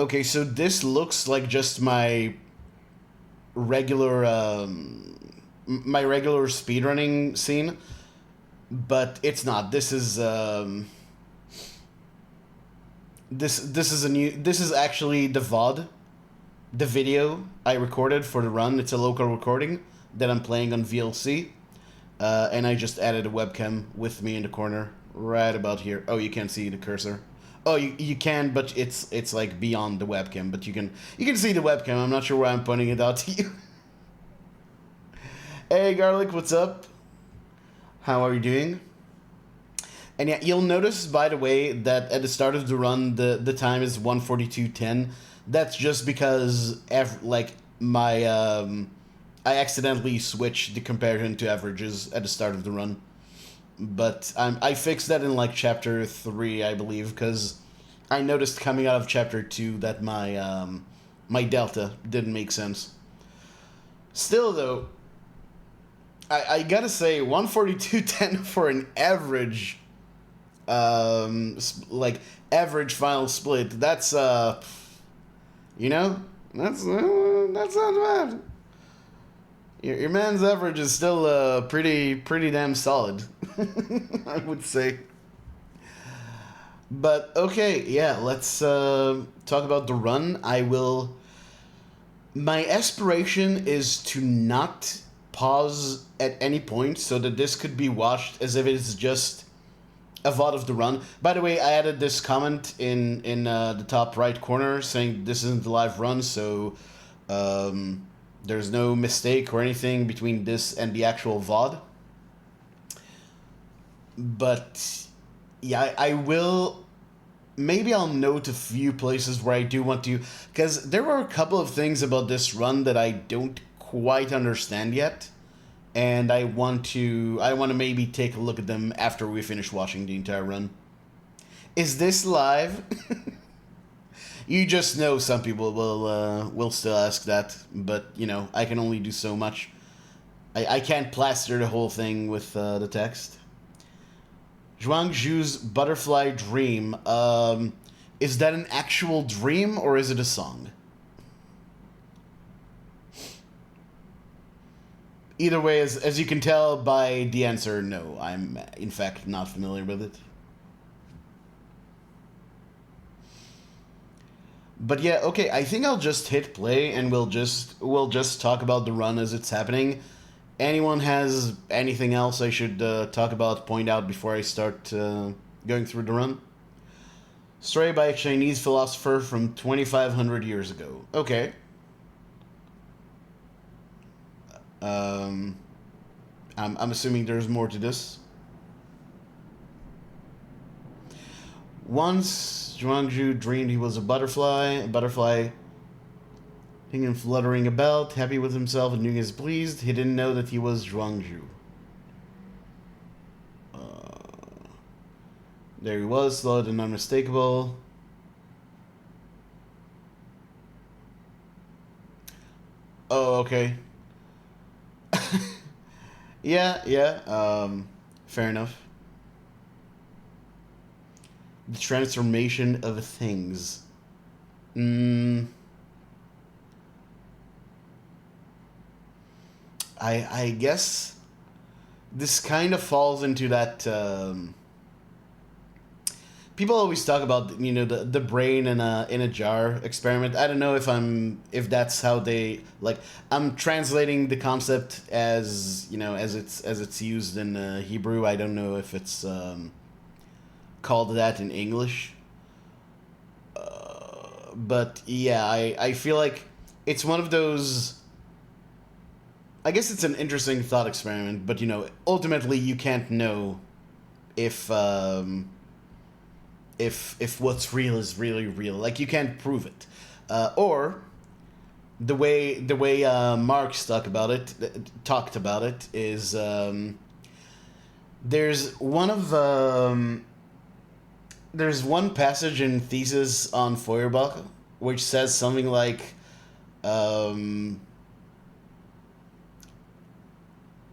Okay, so this looks like just regular, my regular speedrunning scene, but it's not. This is a new. This is actually the VOD, the video I recorded for the run. It's a local recording that I'm playing on VLC, and I just added a webcam with me in the corner, right about here. Oh, you can't see the cursor. Oh, you can, but it's like beyond the webcam. But you can see the webcam. I'm not sure why I'm pointing it out to you. Hey, Garlic, what's up? How are you doing? And yeah, you'll notice, by the way, that at the start of the run, the time is 1:42:10. That's just because, I accidentally switched the comparison to averages at the start of the run. But I fixed that in, like, Chapter 3, I believe, because I noticed coming out of Chapter 2 that my delta didn't make sense. Still, though, I gotta say, 1:42:10 for an average average final split. That's you know, that's not bad. Your man's average is still pretty damn solid, I would say. But okay, yeah, let's talk about the run. I will. My aspiration is to not pause at any point so that this could be watched as if it's just a VOD of the run. By the way, I added this comment in the top right corner saying this isn't the live run, so there's no mistake or anything between this and the actual VOD. But yeah, I will. Maybe I'll note a few places where I do want to, because there were a couple of things about this run that I don't quite understand yet, and I want to maybe take a look at them after we finish watching the entire run. Is this live? You just know some people will still ask that, but I can only do so much. I can't plaster the whole thing with the text. Zhuangzhu's Butterfly Dream. Is that an actual dream or is it a song? Either way, as you can tell by the answer, no, I'm in fact not familiar with it. But yeah, okay, I think I'll just hit play and we'll just talk about the run as it's happening. Anyone has anything else I should talk about, point out before I start going through the run? Story by a Chinese philosopher from 2,500 years ago. Okay. I'm assuming there's more to this. Once, Zhuangzhu dreamed he was a butterfly hanging and fluttering about, happy with himself and doing as pleased. He didn't know that he was Zhuangzhu. There he was, solid and unmistakable. Oh, okay. Yeah, fair enough. The transformation of things. I guess this kind of falls into that. People always talk about the brain in a jar experiment. I don't know if that's how they like. I'm translating the concept as as it's used in Hebrew. I don't know if it's called that in English. But yeah, I feel like it's one of those. I guess it's an interesting thought experiment, but ultimately you can't know if what's real is really real. Like you can't prove it, or the way Marx talked about it is there's one passage in Thesis on Feuerbach which says something like.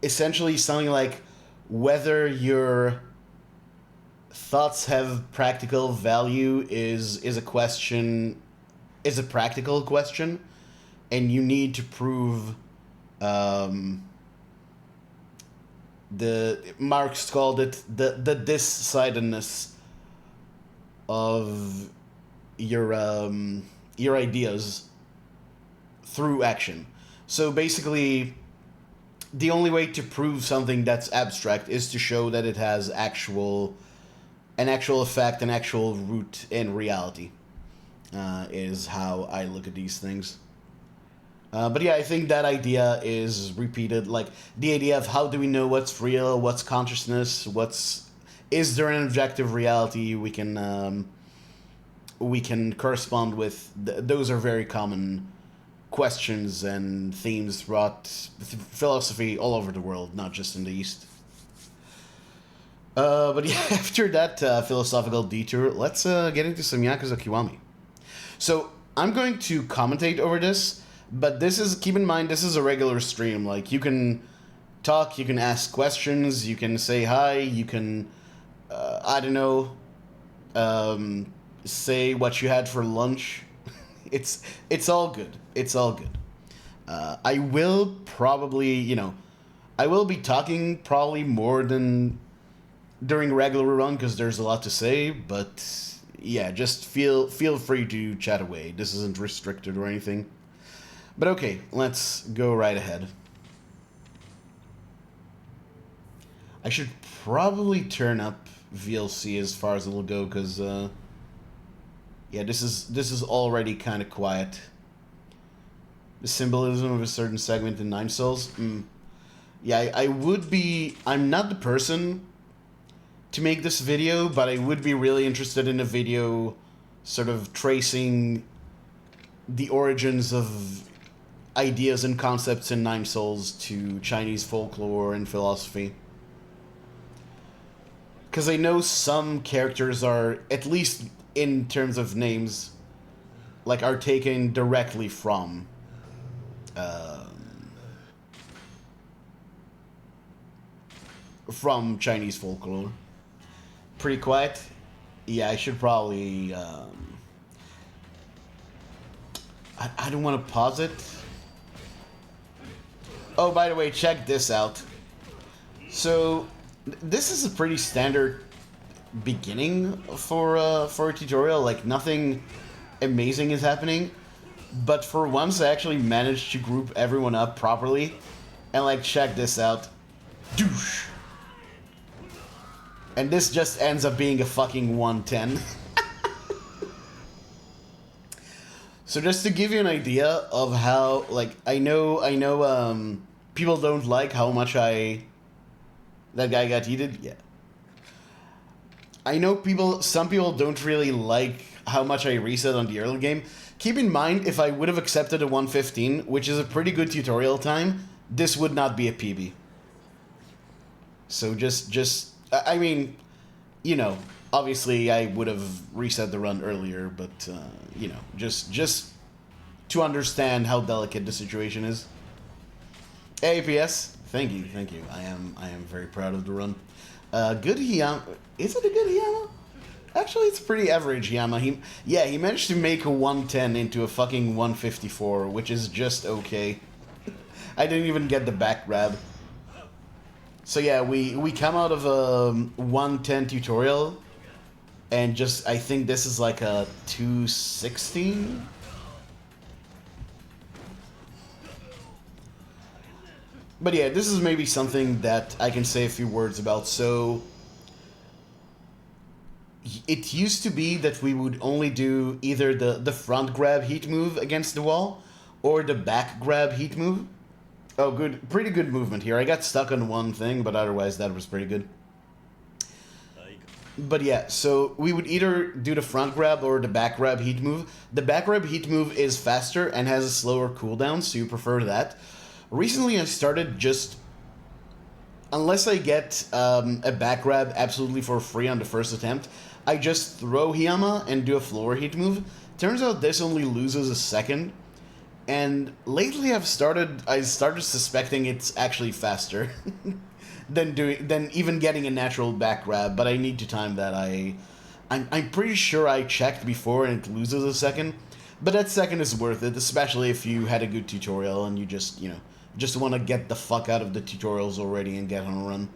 Essentially something like whether your thoughts have practical value is a question is a practical question, and you need to prove the Marx called it the this-sidedness of your ideas through action. So basically, the only way to prove something that's abstract is to show that it has an actual effect, an actual root in reality. Is how I look at these things. But yeah, I think that idea is repeated. Like the idea of how do we know what's real, what's consciousness, is there an objective reality we can correspond with? Those are very common questions and themes throughout philosophy all over the world, not just in the East. But yeah, after that philosophical detour, let's get into some Yakuza Kiwami. So I'm going to commentate over this, but keep in mind, this is a regular stream. Like, you can talk, you can ask questions, you can say hi, you can, I don't know, say what you had for lunch. It's all good. It's all good. I will probably, I will be talking probably more than during regular run because there's a lot to say, but yeah, just feel free to chat away. This isn't restricted or anything. But okay, let's go right ahead. I should probably turn up VLC as far as it'll go, because yeah, this is already kind of quiet. The symbolism of a certain segment in Nine Souls. Yeah, I'm not the person to make this video, but I would be really interested in a video sort of tracing the origins of ideas and concepts in Nine Souls to Chinese folklore and philosophy. Because I know some characters are, at least in terms of names, like, are taken directly from Chinese folklore. Pretty quiet? Yeah, I should probably I don't want to pause it. Oh, by the way, check this out. So this is a pretty standard beginning for a tutorial. Like, nothing amazing is happening, but for once I actually managed to group everyone up properly. And like, check this out. Douche. And this just ends up being a fucking 110. So just to give you an idea of how, like, I know people don't like how much that guy got heated. Yeah. I know some people don't really like how much I reset on the early game. Keep in mind, if I would have accepted a 115, which is a pretty good tutorial time, this would not be a PB. So I mean, obviously I would have reset the run earlier, but, just to understand how delicate the situation is. APS, thank you. I am very proud of the run. Good Hiyama. Is it a good Hiyama? Actually, it's pretty average Hiyama. He managed to make a 110 into a fucking 154, which is just okay. I didn't even get the back grab. So yeah, we come out of a 110 tutorial, and I think this is like a 260? But yeah, this is maybe something that I can say a few words about. So it used to be that we would only do either the front grab heat move against the wall, or the back grab heat move. Oh, good. Pretty good movement here. I got stuck on one thing, but otherwise that was pretty good. But yeah, so we would either do the front grab or the back grab heat move. The back grab heat move is faster and has a slower cooldown, so you prefer that. Recently I started unless I get a back grab absolutely for free on the first attempt, I just throw Hiyama and do a floor heat move. Turns out this only loses a second. And lately I started suspecting it's actually faster than even getting a natural back grab, but I need to time that. I'm pretty sure I checked before and it loses a second. But that second is worth it, especially if you had a good tutorial and you just, just want to get the fuck out of the tutorials already and get on a run.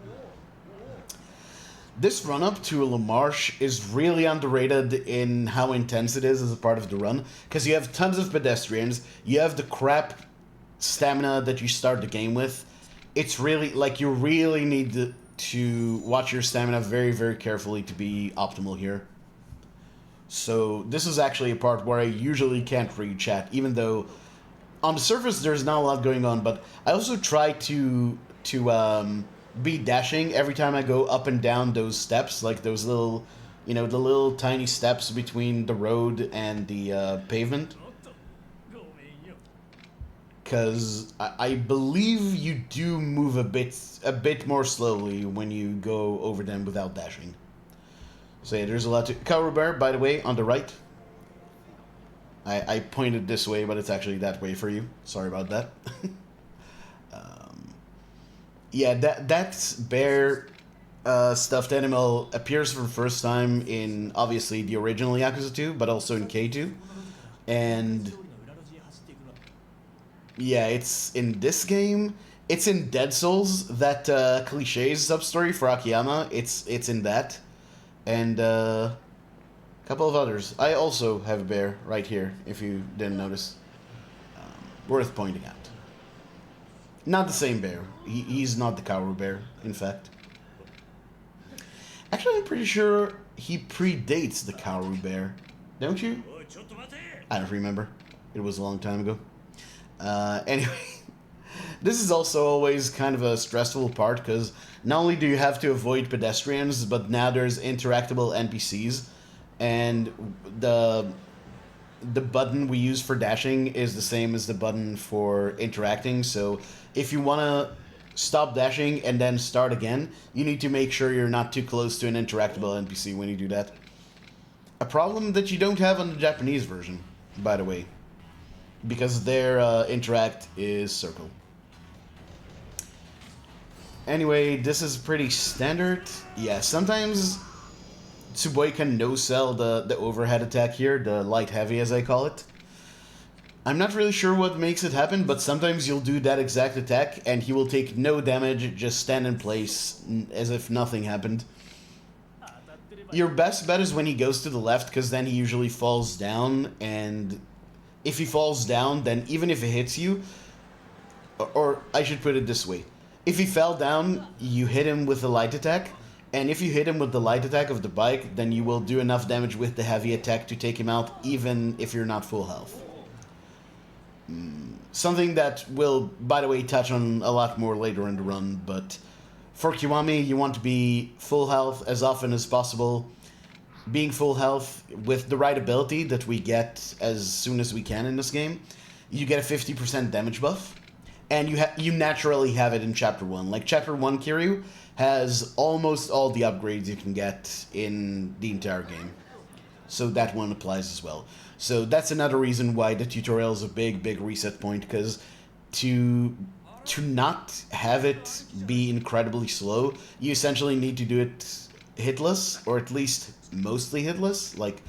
This run-up to La Marche is really underrated in how intense it is as a part of the run, because you have tons of pedestrians, you have the crap stamina that you start the game with. It's really, like, you really need to watch your stamina very, very carefully to be optimal here. So this is actually a part where I usually can't read chat, even though on the surface there's not a lot going on, but I also try to be dashing every time I go up and down those steps, like those little, the little tiny steps between the road and the pavement. Because I believe you do move a bit more slowly when you go over them without dashing. So yeah, there's a lot to... Kaoru Bear, by the way, on the right. I pointed this way, but it's actually that way for you. Sorry about that. Yeah, that bear stuffed animal appears for the first time in, obviously, the original Yakuza 2, but also in K2. And... yeah, it's in this game. It's in Dead Souls, that cliches sub-story for Akiyama. It's in that. And a couple of others. I also have a bear right here, if you didn't notice. Worth pointing out. Not the same bear. He's not the Kaoru Bear, in fact. Actually, I'm pretty sure he predates the Kaoru Bear. Don't you? I don't remember. It was a long time ago. Anyway, this is also always kind of a stressful part, because not only do you have to avoid pedestrians, but now there's interactable NPCs, and the button we use for dashing is the same as the button for interacting, so if you want to stop dashing and then start again, you need to make sure you're not too close to an interactable NPC when you do that. A problem that you don't have on the Japanese version, by the way, because their interact is circle. Anyway, this is pretty standard. Yeah, sometimes Tsuboi can no-sell the overhead attack here, the light-heavy as I call it. I'm not really sure what makes it happen, but sometimes you'll do that exact attack and he will take no damage, just stand in place as if nothing happened. Your best bet is when he goes to the left, because then he usually falls down, and if he falls down, then even if it hits you, or I should put it this way, if he fell down, you hit him with the light attack, and if you hit him with the light attack of the bike, then you will do enough damage with the heavy attack to take him out, even if you're not full health. Something that we'll, by the way, touch on a lot more later in the run, but for Kiwami, you want to be full health as often as possible. Being full health with the right ability that we get as soon as we can in this game, you get a 50% damage buff, and you naturally have it in Chapter 1. Like, Chapter 1 Kiryu has almost all the upgrades you can get in the entire game. So that one applies as well. So that's another reason why the tutorial is a big, big reset point, because to not have it be incredibly slow, you essentially need to do it hitless, or at least mostly hitless. Like,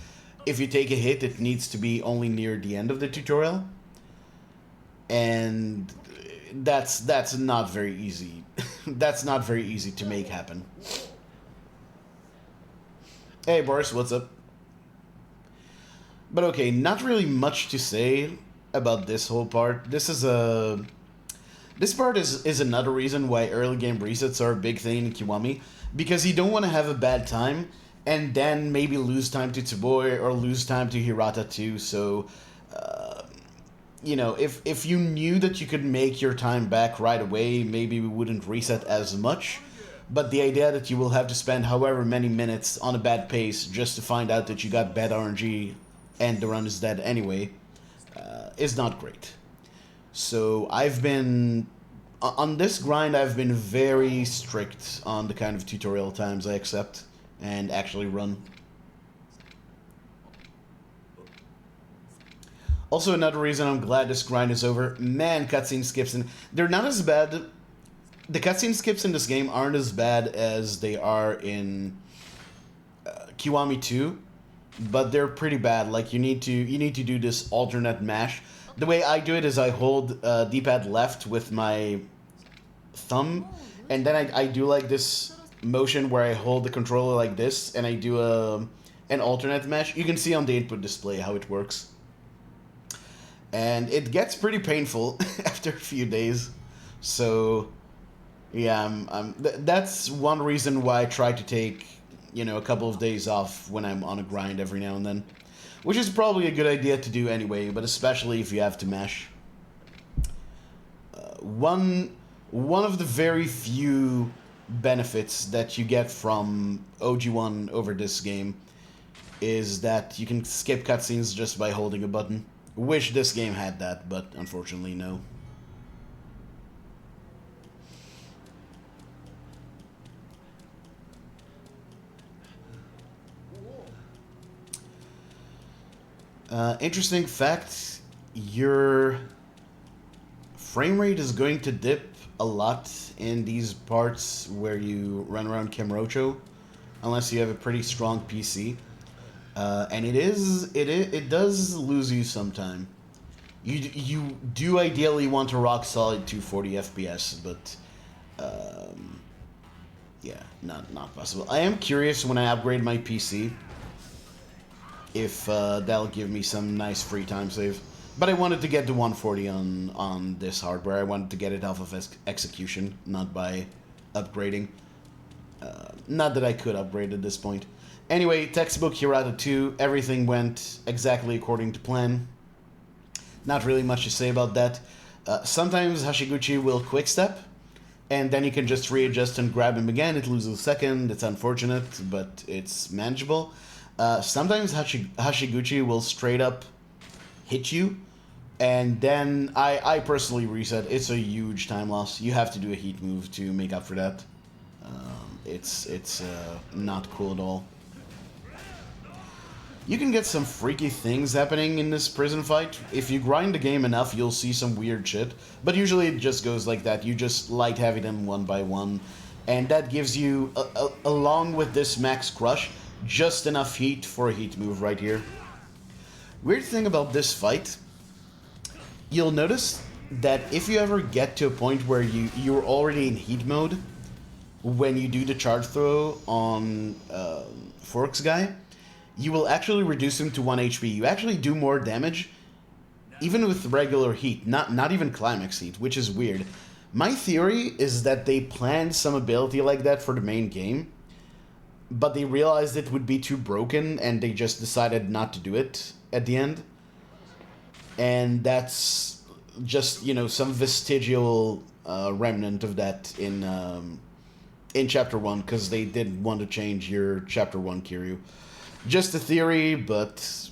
if you take a hit, it needs to be only near the end of the tutorial. And that's not very easy. That's not very easy to make happen. Hey, Boris, what's up? But okay, not really much to say about this whole part. This part is another reason why early game resets are a big thing in Kiwami, because you don't want to have a bad time and then maybe lose time to Tsuboi or lose time to Hirata too. So, if you knew that you could make your time back right away, maybe we wouldn't reset as much. But the idea that you will have to spend however many minutes on a bad pace just to find out that you got bad RNG and the run is dead anyway, is not great. So on this grind, I've been very strict on the kind of tutorial times I accept and actually run. Also, another reason I'm glad this grind is over, man, cutscene skips, and they're not as bad. The cutscene skips in this game aren't as bad as they are in Kiwami 2. but they're pretty bad. Like you need to do this alternate mash. The way I do it is I hold D-pad left with my thumb, and then I do like this motion where I hold the controller like this, and I do an alternate mash. You can see on the input display how it works. And it gets pretty painful after a few days. So, yeah, that's one reason why I try to take, a couple of days off when I'm on a grind every now and then. Which is probably a good idea to do anyway, but especially if you have to mash. One of the very few benefits that you get from OG1 over this game is that you can skip cutscenes just by holding a button. Wish this game had that, but unfortunately no. Interesting fact, your frame rate is going to dip a lot in these parts where you run around Kamurocho, unless you have a pretty strong PC. And it does lose you sometime. You do ideally want a rock solid 240 FPS, but yeah, not possible. I am curious when I upgrade my PC if that'll give me some nice free time save. But I wanted to get the 140 on this hardware. I wanted to get it off of execution, not by upgrading. Not that I could upgrade at this point. Anyway, textbook Hirata 2, everything went exactly according to plan. Not really much to say about that. Sometimes Hashiguchi will quickstep, and then you can just readjust and grab him again. It loses a second, it's unfortunate, but it's manageable. Sometimes Hashiguchi will straight up hit you, and then I personally reset. It's a huge time loss. You have to do a heat move to make up for that. It's not cool at all. You can get some freaky things happening in this prison fight. If you grind the game enough, you'll see some weird shit. But usually it just goes like that. You just light heavy them one by one. And that gives you, along with this max crush, just enough heat for a heat move right here. Weird thing about this fight, you'll notice that if you ever get to a point where you're already in heat mode, when you do the charge throw on Forks guy, you will actually reduce him to 1 HP. You actually do more damage, even with regular heat, not even climax heat, which is weird. My theory is that they planned some ability like that for the main game, but they realized it would be too broken, and they just decided not to do it at the end. And that's just, some vestigial remnant of that in Chapter 1, because they didn't want to change your Chapter 1 Kiryu. Just a theory, but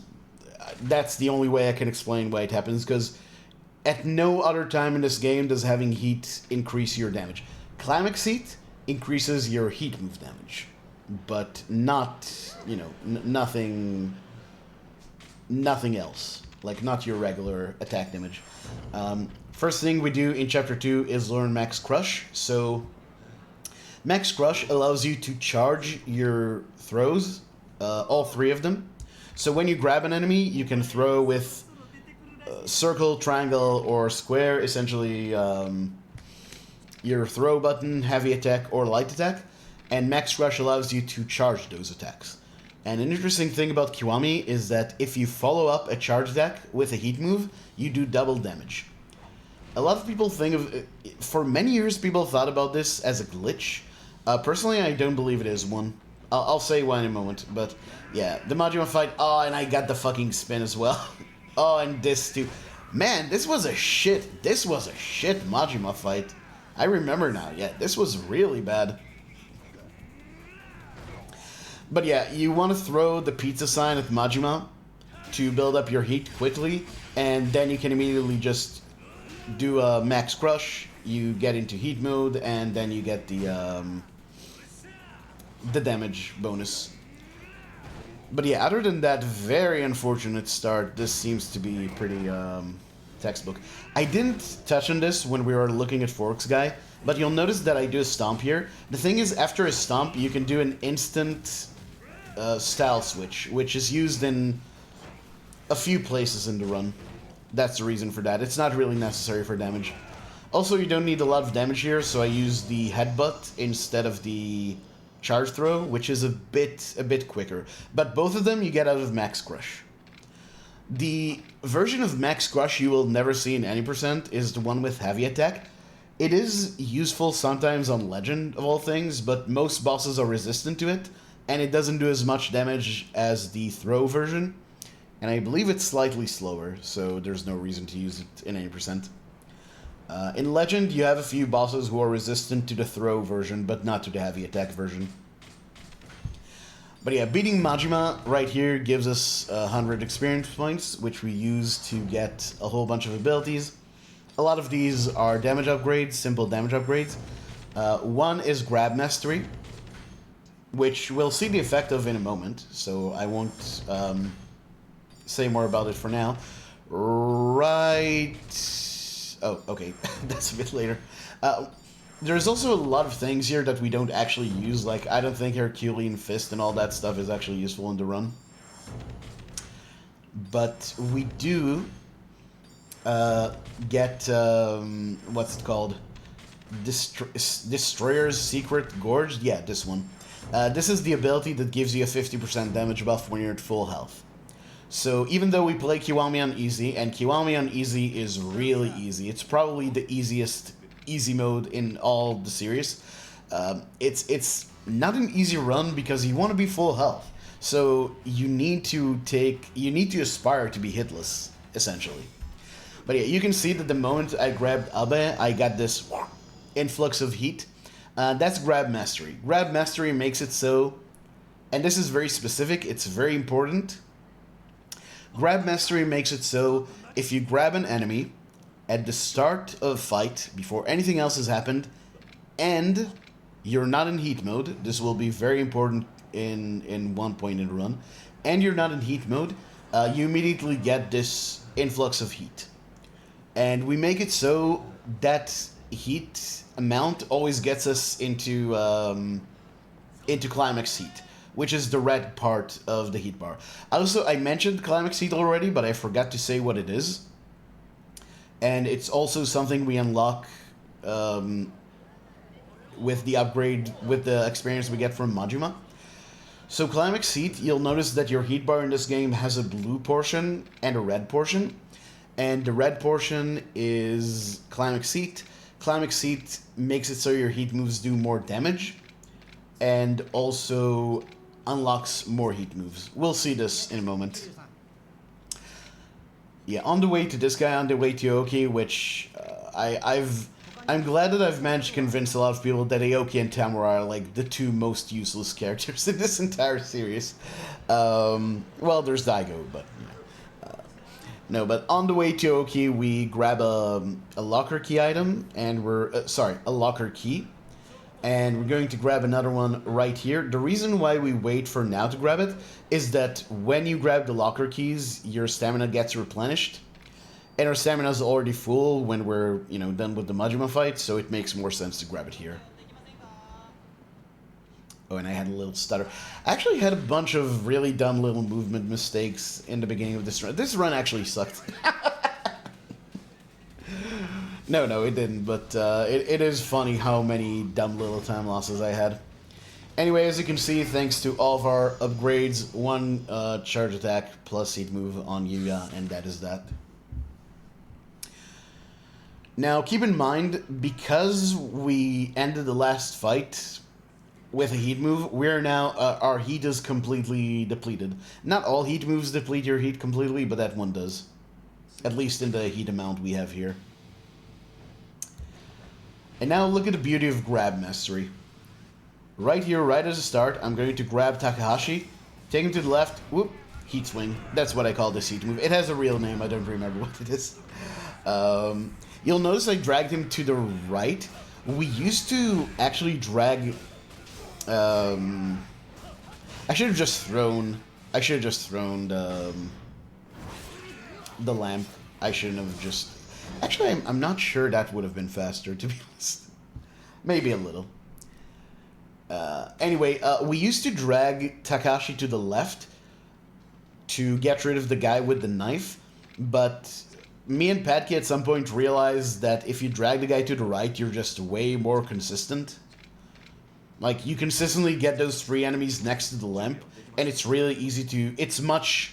that's the only way I can explain why it happens, because at no other time in this game does having heat increase your damage. Climax heat increases your heat move damage, but not, nothing else. Like, not your regular attack damage. First thing we do in Chapter 2 is learn Max Crush. So, Max Crush allows you to charge your throws, all three of them. So when you grab an enemy, you can throw with circle, triangle, or square, essentially your throw button, heavy attack, or light attack. And Max Crush allows you to charge those attacks. And an interesting thing about Kiwami is that if you follow up a charge attack with a heat move, you do double damage. A lot of people think of... For many years, people thought about this as a glitch. Personally, I don't believe it is one. I'll say why in a moment, but yeah, the Majima fight, oh, and I got the fucking spin as well. Oh, and this too. Man, this was a shit Majima fight. I remember now, yeah, this was really bad. But yeah, you want to throw the pizza sign at Majima to build up your heat quickly, and then you can immediately just do a max crush, you get into heat mode, and then you get the damage bonus. But yeah, other than that very unfortunate start, this seems to be pretty textbook. I didn't touch on this when we were looking at Forks Guy, but you'll notice that I do a stomp here. The thing is, after a stomp, you can do an instant style switch, which is used in a few places in the run. That's the reason for that. It's not really necessary for damage. Also, you don't need a lot of damage here, so I use the headbutt instead of the charge throw, which is a bit quicker. But both of them you get out of Max Crush. The version of Max Crush you will never see in any percent is the one with heavy attack. It is useful sometimes on Legend, of all things, but most bosses are resistant to it, and it doesn't do as much damage as the throw version. And I believe it's slightly slower, so there's no reason to use it in any percent. In Legend, you have a few bosses who are resistant to the throw version, but not to the heavy attack version. But yeah, beating Majima right here gives us 100 experience points, which we use to get a whole bunch of abilities. A lot of these are damage upgrades, simple damage upgrades. One is Grab Mastery, which we'll see the effect of in a moment, so I won't say more about it for now. Right... Oh, okay, that's a bit later. There's also a lot of things here that we don't actually use, like I don't think Herculean Fist and all that stuff is actually useful in the run. But we do get, what's it called? Destroyer's Secret Gorge? Yeah, this one. This is the ability that gives you a 50% damage buff when you're at full health. So even though we play Kiwami on easy, and Kiwami on easy is really easy, it's probably the easiest easy mode in all the series. It's not an easy run because you want to be full health. So you need to aspire to be hitless, essentially. But yeah, you can see that the moment I grabbed Abe, I got this influx of heat. That's Grab Mastery. Grab Mastery makes it so, and this is very specific, it's very important. Grab Mastery makes it so if you grab an enemy at the start of a fight, before anything else has happened, and you're not in heat mode, this will be very important in one point in the run, and you're not in heat mode, you immediately get this influx of heat. And we make it so that heat amount always gets us into climax heat, which is the red part of the heat bar. Also, I mentioned climax heat already, but I forgot to say what it is. And it's also something we unlock with the upgrade, with the experience we get from Majima. So climax heat, you'll notice that your heat bar in this game has a blue portion and a red portion. And the red portion is climax heat. Climax heat makes it so your heat moves do more damage, and also unlocks more heat moves. We'll see this in a moment. Yeah, on the way to this guy, on the way to Aoki, which I'm glad that I've managed to convince a lot of people that Aoki and Tamura are like the two most useless characters in this entire series. Well, there's Daigo, but you know. No, but on the way to Aoki, we grab a locker key item, and a locker key. And we're going to grab another one right here. The reason why we wait for now to grab it is that when you grab the locker keys, your stamina gets replenished. And our stamina is already full when we're, done with the Majima fight, so it makes more sense to grab it here. Oh, and I had a little stutter. I actually had a bunch of really dumb little movement mistakes in the beginning of this run. This run actually sucked. No, it didn't, but it is funny how many dumb little time losses I had. Anyway, as you can see, thanks to all of our upgrades, one charge attack plus heat move on Yuya, and that is that. Now, keep in mind, because we ended the last fight with a heat move, we're now, our heat is completely depleted. Not all heat moves deplete your heat completely, but that one does. At least in the heat amount we have here. And now look at the beauty of Grab Mastery. Right here, right as a start, I'm going to grab Takahashi, take him to the left, whoop, heat swing. That's what I call this heat move. It has a real name, I don't remember what it is. You'll notice I dragged him to the right. We used to actually drag... I should have just thrown the lamp. I shouldn't have just... Actually, I'm not sure that would have been faster, to be honest. Maybe a little. Anyway, we used to drag Takashi to the left to get rid of the guy with the knife, but me and Patke at some point realized that if you drag the guy to the right, you're just way more consistent. Like, you consistently get those 3 enemies next to the lamp, and it's really easy to... It's much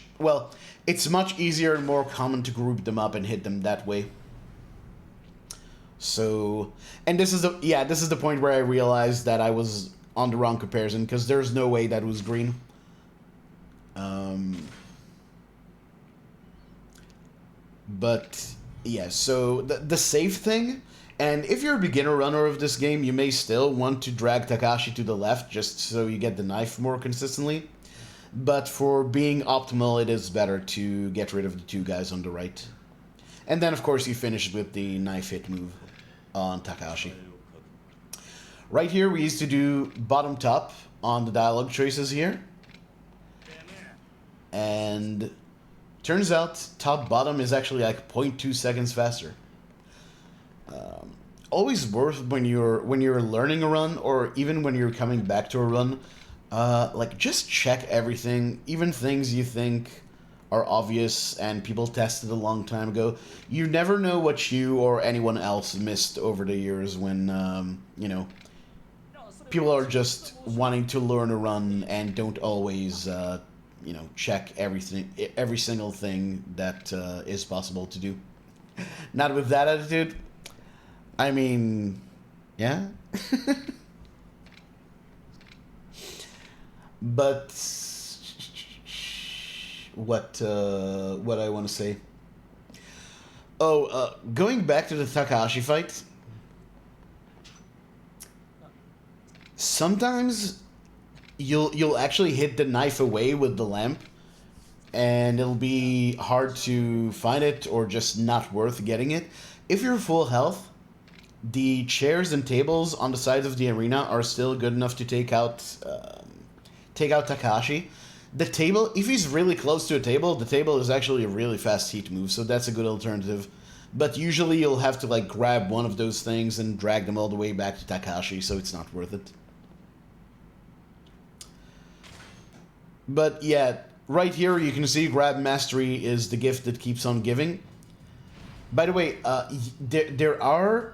easier and more common to group them up and hit them that way. So... And this is the point where I realized that I was on the wrong comparison, because there's no way that was green. But, yeah, so the save thing... And if you're a beginner runner of this game, you may still want to drag Takashi to the left just so you get the knife more consistently. But for being optimal, it is better to get rid of the 2 guys on the right. And then, of course, you finish with the knife hit move on Takashi. Right here, we used to do bottom top on the dialogue choices here. And turns out top bottom is actually like 0.2 seconds faster. Always worth when you're learning a run, or even when you're coming back to a run, like, just check everything, even things you think are obvious and people tested a long time ago. You never know what you or anyone else missed over the years when, you know, people are just wanting to learn a run and don't always, you know, check every single thing that is possible to do. Not with that attitude. I mean, yeah. But what I want to say? Oh, going back to the Takahashi fight. Sometimes you'll actually hit the knife away with the lamp, and it'll be hard to find it or just not worth getting it. If you're full health, the chairs and tables on the sides of the arena are still good enough to take out Takahashi. The table, if he's really close to a table, the table is actually a really fast heat move, so that's a good alternative. But usually you'll have to, like, grab one of those things and drag them all the way back to Takahashi, so it's not worth it. But yeah, right here you can see Grab Mastery is the gift that keeps on giving. By the way, there are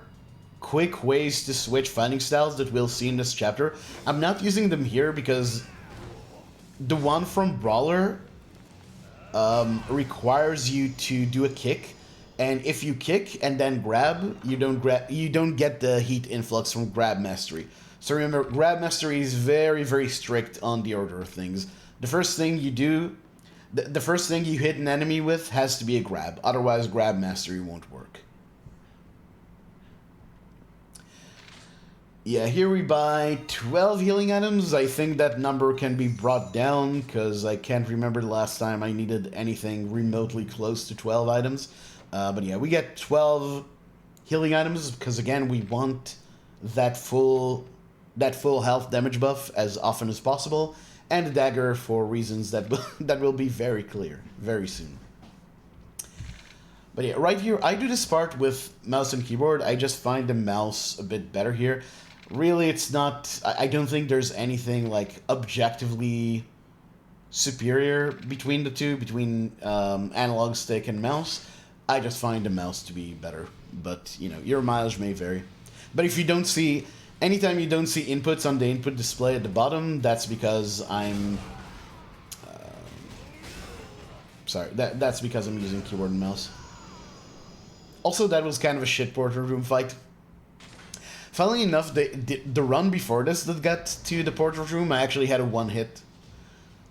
quick ways to switch fighting styles that we'll see in this chapter. I'm not using them here because the one from Brawler requires you to do a kick, and if you kick and then grab, you don't get the heat influx from Grab Mastery. So remember, Grab Mastery is very, very strict on the order of things. The first thing you do, the first thing you hit an enemy with has to be a grab, otherwise Grab Mastery won't work. Yeah, here we buy 12 healing items. I think that number can be brought down, because I can't remember the last time I needed anything remotely close to 12 items. But yeah, we get 12 healing items, because again, we want that full health damage buff as often as possible, and a dagger for reasons that will be very clear very soon. But yeah, right here, I do this part with mouse and keyboard. I just find the mouse a bit better here. Really, it's not... I don't think there's anything, like, objectively superior between the two, between analog stick and mouse. I just find the mouse to be better. But, you know, your mileage may vary. But if you don't see... Anytime you don't see inputs on the input display at the bottom, that's because I'm... sorry, that's because I'm using keyboard and mouse. Also, that was kind of a shit portal room fight. Funnily enough, the run before this that got to the portal room, I actually had a one hit.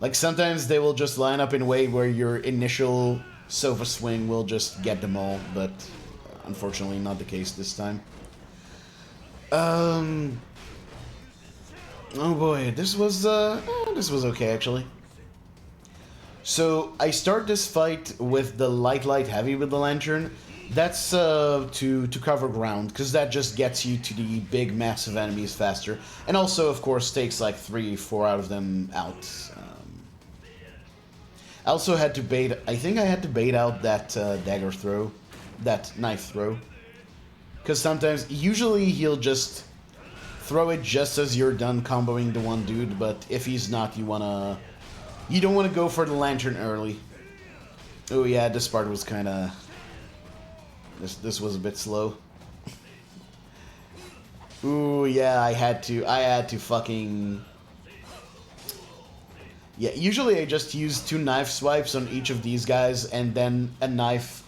Like, sometimes they will just line up in a way where your initial sofa swing will just get them all, but unfortunately not the case this time. Oh boy, this was okay, actually. So, I start this fight with the light heavy with the lantern. That's to cover ground, because that just gets you to the big, massive enemies faster. And also, of course, takes like 3-4 out of them out. I also had to bait... I think I had to bait out that dagger throw. That knife throw. Because sometimes... Usually he'll just throw it just as you're done comboing the one dude, but if he's not, you don't want to go for the lantern early. Oh yeah, this part was kind of... This was a bit slow. Ooh, yeah, I had to fucking... Yeah, usually I just use 2 knife swipes on each of these guys, and then a knife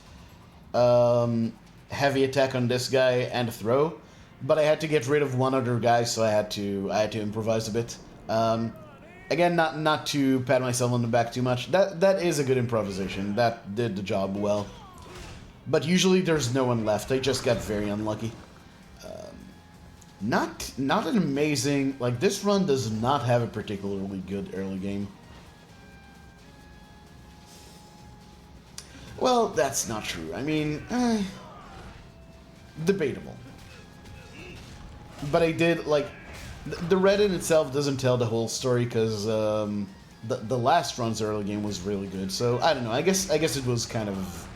heavy attack on this guy and a throw. But I had to get rid of one other guy, so I had to improvise a bit. Again, not to pat myself on the back too much. That is a good improvisation. That did the job well. But usually there's no one left. I just got very unlucky. Not an amazing... Like, this run does not have a particularly good early game. Well, that's not true. I mean, debatable. But I did, like... The red in itself doesn't tell the whole story, because the last run's early game was really good. So, I don't know. I guess it was kind of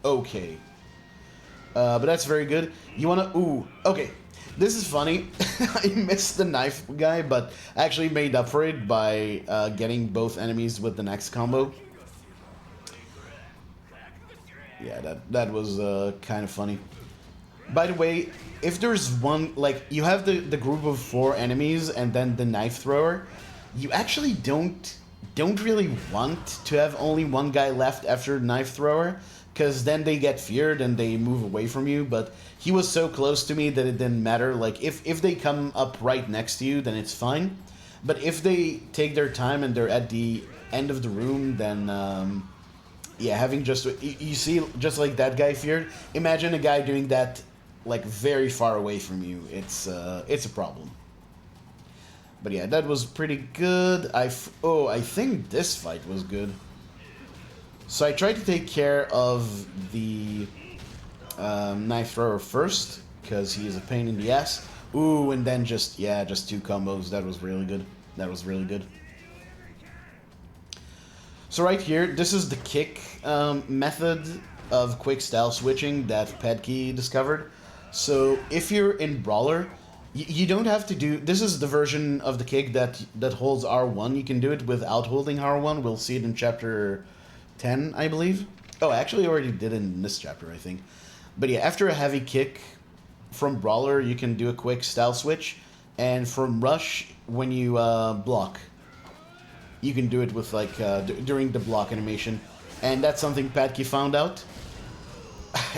okay. But that's very good. You wanna... Ooh, okay. This is funny. I missed the knife guy, but I actually made up for it by getting both enemies with the next combo. Yeah, that was kind of funny. By the way, if there's one, like, you have the group of 4 enemies and then the knife thrower, you actually don't really want to have only one guy left after the knife thrower, because then they get feared and they move away from you. But he was so close to me that it didn't matter. Like, if they come up right next to you, then it's fine. But if they take their time and they're at the end of the room, then yeah, having just... You see, just like that guy feared, imagine a guy doing that, like, very far away from you. It's a problem. But yeah, that was pretty good. I think this fight was good. So I tried to take care of the knife thrower first, because he is a pain in the ass. Ooh, and then just 2 combos. That was really good. That was really good. So right here, this is the kick method of quick style switching that Padkey discovered. So if you're in Brawler, you don't have to do... This is the version of the kick that holds R1. You can do it without holding R1. We'll see it in chapter 10, I believe. Oh, I actually already did it in this chapter, I think. But yeah, after a heavy kick from Brawler, you can do a quick style switch. And from Rush, when you block, you can do it with, like, during the block animation. And that's something Padkey found out.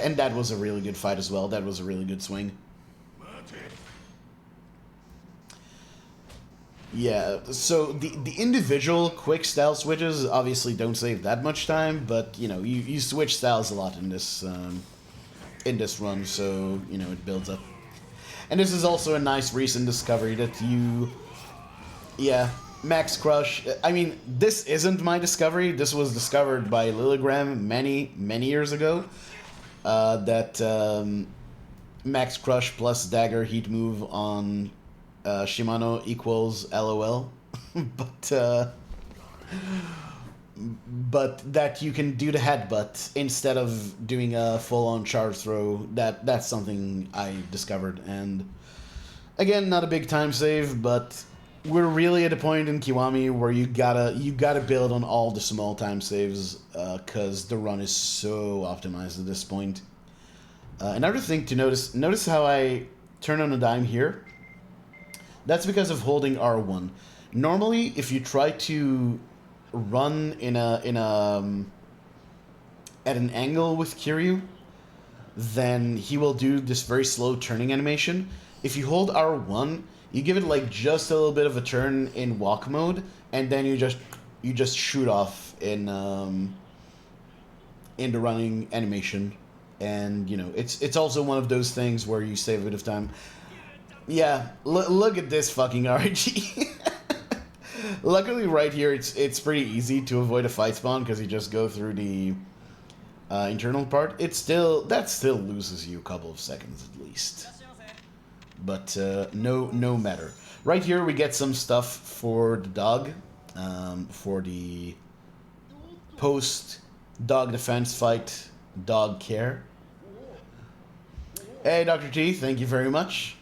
And that was a really good fight as well. That was a really good swing. Yeah, so the individual quick style switches obviously don't save that much time, but, you know, you switch styles a lot in this run, so, you know, it builds up. And this is also a nice recent discovery that you... Yeah, Max Crush... I mean, this isn't my discovery. This was discovered by Lilligram many, many years ago. That Max Crush plus Dagger Heat move on Shimano equals LOL. But that you can do the headbutt instead of doing a full-on charge throw. That's something I discovered. And again, not a big time save, but we're really at a point in Kiwami where you gotta build on all the small time saves, because the run is so optimized at this point. Another thing to notice how I turn on a dime here. That's because of holding R1. Normally, if you try to run at an angle with Kiryu, then he will do this very slow turning animation. If you hold R1, you give it like just a little bit of a turn in walk mode, and then you just shoot off in the running animation. And, you know, it's also one of those things where you save a bit of time. Yeah, look at this fucking RG. Luckily, right here, it's pretty easy to avoid a fight spawn, because you just go through the internal part. That still loses you a couple of seconds at least. But no matter. Right here, we get some stuff for the dog, for the post-dog defense fight, dog care. Hey, Dr. T, thank you very much.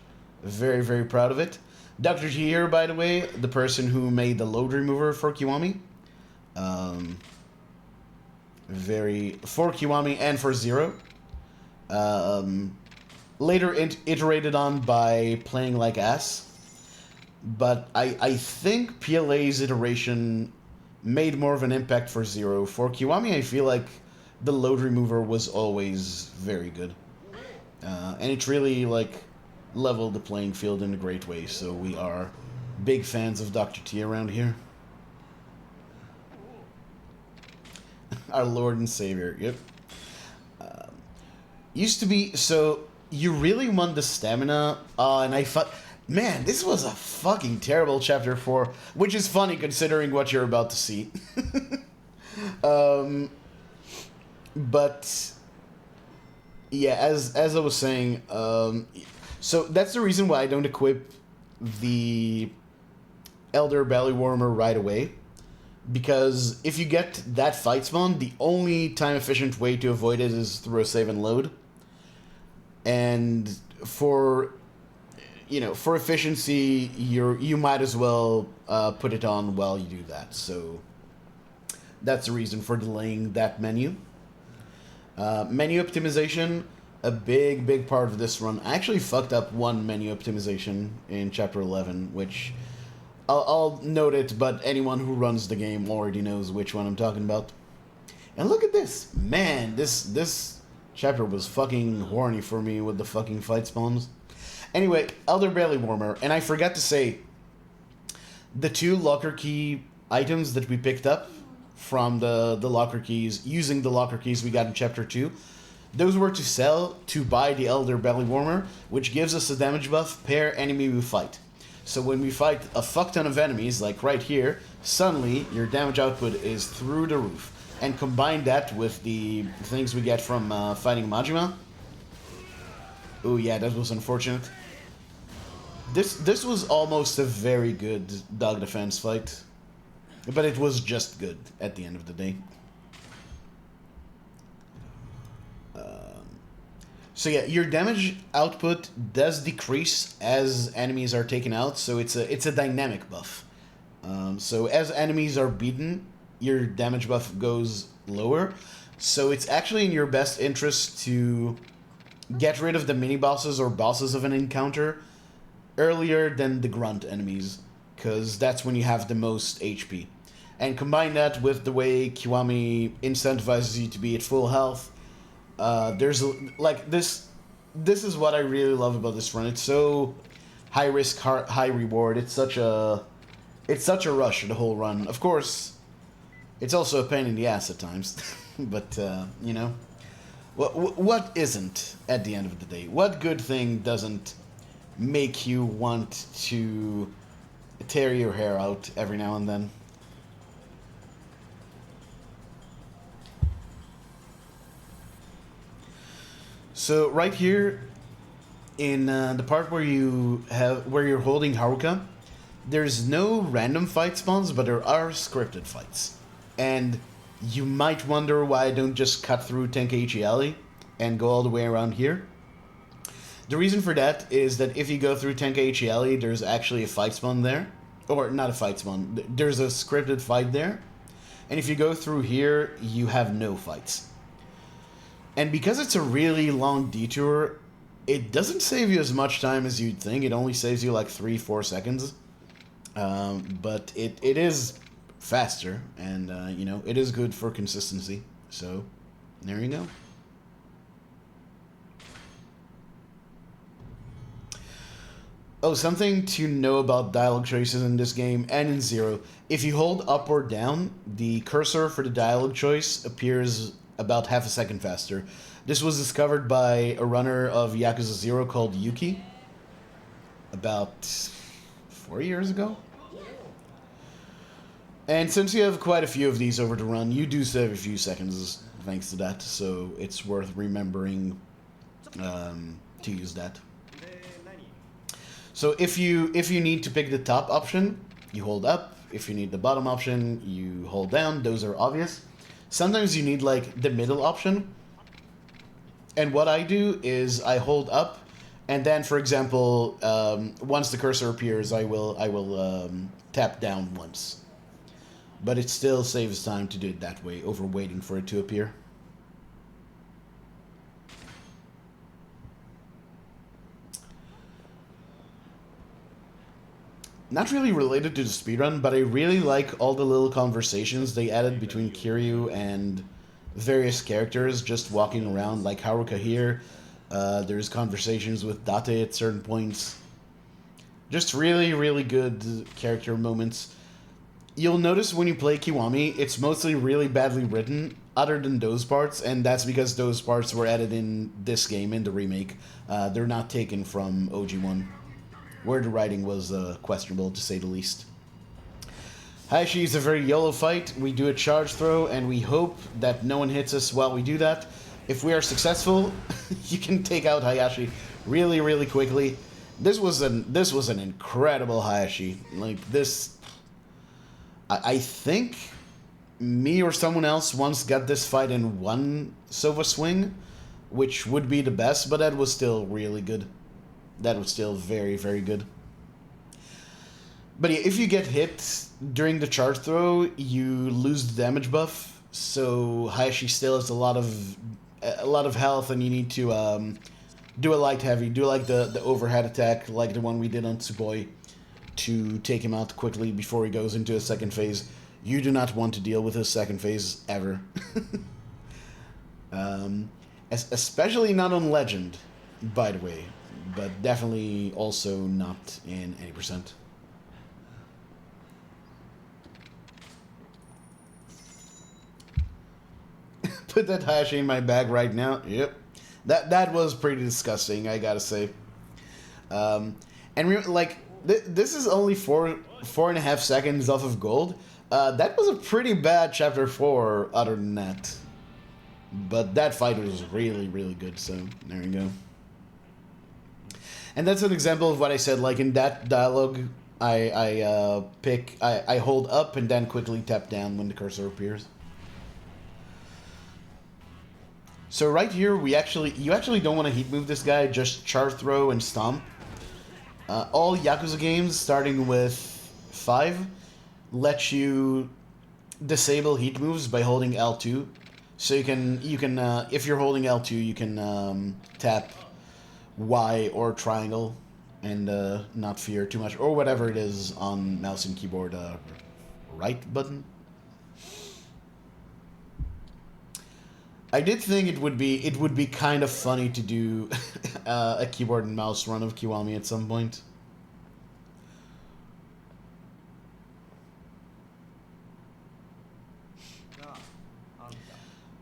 Very, very proud of it. Dr. T here, by the way, the person who made the load remover for Kiwami. For Kiwami and for Zero. Later iterated on by Playing Like Ass. But I think PLA's iteration made more of an impact for Zero. For Kiwami, I feel like the load remover was always very good. And it really, like, leveled the playing field in a great way, so we are big fans of Dr. T around here. Our Lord and Savior, yep. Used to be, so you really want the stamina, and I thought, man, this was a fucking terrible chapter 4, which is funny considering what you're about to see. But yeah, as I was saying, so that's the reason why I don't equip the Elder Belly Warmer right away. Because if you get that fight spawn, the only time-efficient way to avoid it is through a save and load. And for efficiency, you might as well put it on while you do that. So that's the reason for delaying that menu. Menu optimization, a big part of this run. I actually fucked up one menu optimization in Chapter 11, which I'll note it, but anyone who runs the game already knows which one I'm talking about. And look at this. Man, this chapter was fucking horny for me with the fucking fight spawns. Anyway, Elder Belly Warmer, and I forgot to say, the 2 locker key items that we picked up from the locker keys, using the locker keys we got in Chapter 2, those were to sell to buy the Elder Belly Warmer, which gives us a damage buff per enemy we fight. So when we fight a fuck ton of enemies, like right here, suddenly your damage output is through the roof. And combine that with the things we get from fighting Majima. Oh yeah, that was unfortunate. This was almost a very good dog defense fight. But it was just good at the end of the day. So yeah, your damage output does decrease as enemies are taken out, so it's a dynamic buff. So as enemies are beaten, your damage buff goes lower. So it's actually in your best interest to get rid of the mini-bosses or bosses of an encounter earlier than the grunt enemies, because that's when you have the most HP. And combine that with the way Kiwami incentivizes you to be at full health. There's like this is what I really love about this run. It's so high risk, high reward. It's such a rush, the whole run. Of course, it's also a pain in the ass at times. But you know, what isn't at the end of the day? What good thing doesn't make you want to tear your hair out every now and then? So right here, in the part where you're holding Haruka, there's no random fight spawns, but there are scripted fights. And you might wonder why I don't just cut through Tenkaichi Alley and go all the way around here. The reason for that is that if you go through Tenkaichi Alley, there's actually a fight spawn there. Or not a fight spawn, there's a scripted fight there. And if you go through here, you have no fights. And because it's a really long detour, it doesn't save you as much time as you'd think. It only saves you like 3-4 seconds. But it is faster, and you know, it is good for consistency. So, there you go. Oh, something to know about dialogue choices in this game and in Zero. If you hold up or down, the cursor for the dialogue choice appears about half a second faster. This was discovered by a runner of Yakuza 0 called Yuki about 4 years ago. And since you have quite a few of these over to run, you do save a few seconds thanks to that, so it's worth remembering to use that. So if you need to pick the top option, you hold up. If you need the bottom option, you hold down. Those are obvious. Sometimes you need like the middle option. And what I do is I hold up, And then, for example, once the cursor appears, I will tap down once. But it still saves time to do it that way, over waiting for it to appear. Not really related to the speedrun, but I really like all the little conversations they added between Kiryu and various characters just walking around, like Haruka here. There's conversations with Date at certain points. Just really, really good character moments. You'll notice when you play Kiwami, it's mostly really badly written, other than those parts, and that's because those parts were added in this game, in the remake. They're not taken from OG1, where the writing was questionable, to say the least. Hayashi is a very YOLO fight. We do a charge throw, and we hope that no one hits us while we do that. If we are successful, you can take out Hayashi really, really quickly. This was an incredible Hayashi. Like this, I think me or someone else once got this fight in one Sova swing, which would be the best, but that was still really good. That was still very, very good. But yeah, if you get hit during the charge throw, you lose the damage buff. So Hayashi still has a lot of health, and you need to do a light heavy, do like the overhead attack, like the one we did on Tsuboi, to take him out quickly before he goes into a second phase. You do not want to deal with his second phase ever. Especially not on Legend, by the way, but definitely also not in any percent. Put that Hayashi in my bag right now. Yep. That was pretty disgusting, I gotta say. This is only 4.5 seconds off of gold. That was a pretty bad chapter 4 other than that. But that fight was really, really good, so there you go. And that's an example of what I said, like in that dialogue, I hold up and then quickly tap down when the cursor appears. So right here, you actually don't want to heat move this guy, just charge throw and stomp. All Yakuza games, starting with 5, let you disable heat moves by holding L2. So you can if you're holding L2, you can tap Y or triangle and not fear too much, or whatever it is on mouse and keyboard, right button. I did think it would be kind of funny to do a keyboard and mouse run of Kiwami at some point.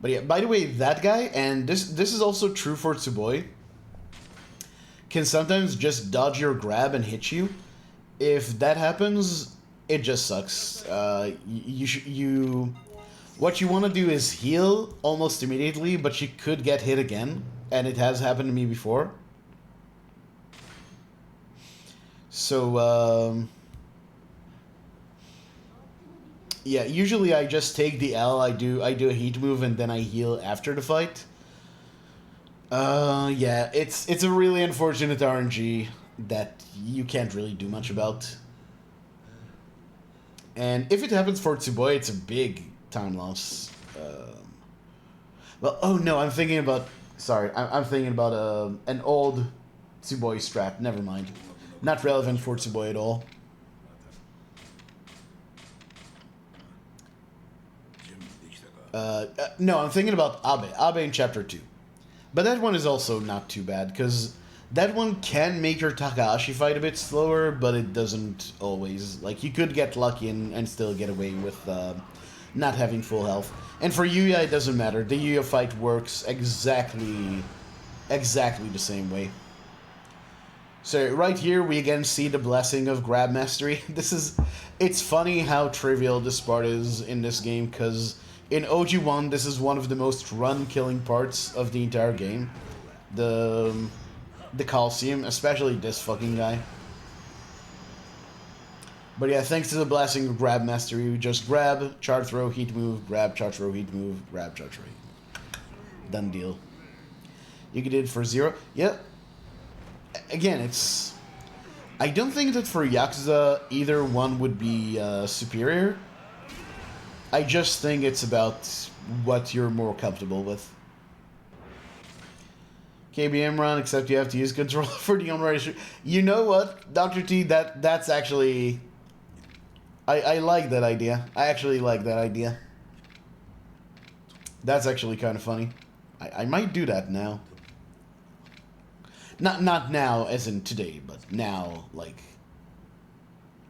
But yeah, by the way, that guy, and this is also true for Tsuboi, can sometimes just dodge your grab and hit you. If that happens, it just sucks. What you want to do is heal almost immediately, but you could get hit again, and it has happened to me before. So, yeah, usually I just take the L, I do a heat move, and then I heal after the fight. Yeah, it's a really unfortunate RNG that you can't really do much about. And if it happens for Tsuboi, it's a big time loss. Well, oh no, I'm thinking about... Sorry, I'm thinking about an old Tsuboi strat. Never mind. Not relevant for Tsuboi at all. No, I'm thinking about Abe. Abe in Chapter 2. But that one is also not too bad, because that one can make your Takahashi fight a bit slower, but it doesn't always. Like, you could get lucky and still get away with not having full health. And for Yuya, it doesn't matter. The Yuya fight works exactly the same way. So right here, we again see the blessing of grab mastery. It's funny how trivial this part is in this game, because in OG1, this is one of the most run-killing parts of the entire game. The Coliseum, especially this fucking guy. But yeah, thanks to the blessing of grab mastery, you just grab, charge throw, heat move, grab, charge throw, heat move, grab, charge throw, heat move. Done deal. You can do it for 0. Yep. again, it's... I don't think that for Yakuza either one would be superior. I just think it's about what you're more comfortable with. KBM run, except you have to use controller for the unrated. You know what, Dr. T, that's actually... I like that idea. I actually like that idea. That's actually kind of funny. I might do that now. Not now, as in today, but now, like,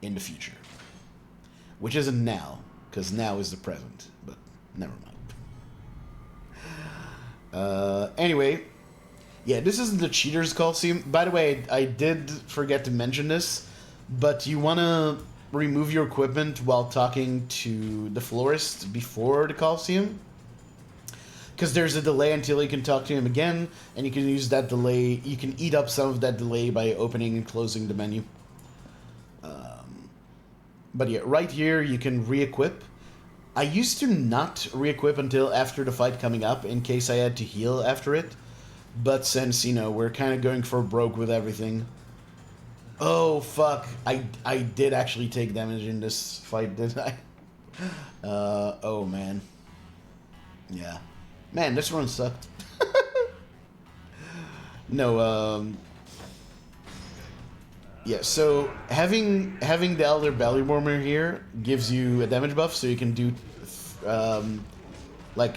in the future. Which isn't now, because now is the present, but never mind. Anyway, yeah, this isn't the Cheaters Coliseum. By the way, I did forget to mention this, but you want to remove your equipment while talking to the florist before the Coliseum. Because there's a delay until you can talk to him again, and you can use that delay, you can eat up some of that delay by opening and closing the menu. But yeah, right here you can re-equip. I used to not re-equip until after the fight coming up, in case I had to heal after it. But since, you know, we're kind of going for broke with everything. Oh, fuck. I did actually take damage in this fight, didn't I? Oh, man. Yeah. Man, this run sucked. No, yeah, so having the Elder Belly Warmer here gives you a damage buff, so you can do, like,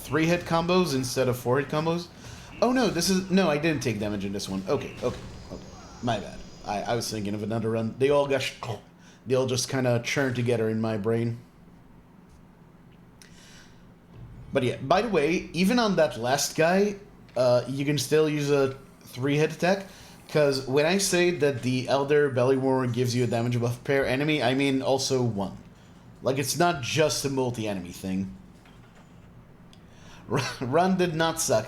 3-hit combos instead of 4-hit combos. Oh, no, this is... No, I didn't take damage in this one. Okay. My bad. I was thinking of another run. They all just kind of churn together in my brain. But yeah, by the way, even on that last guy, you can still use a 3-hit attack, because when I say that the Elder Belly Warmer gives you a damage buff per enemy, I mean also one. Like, it's not just a multi-enemy thing. Run did not suck.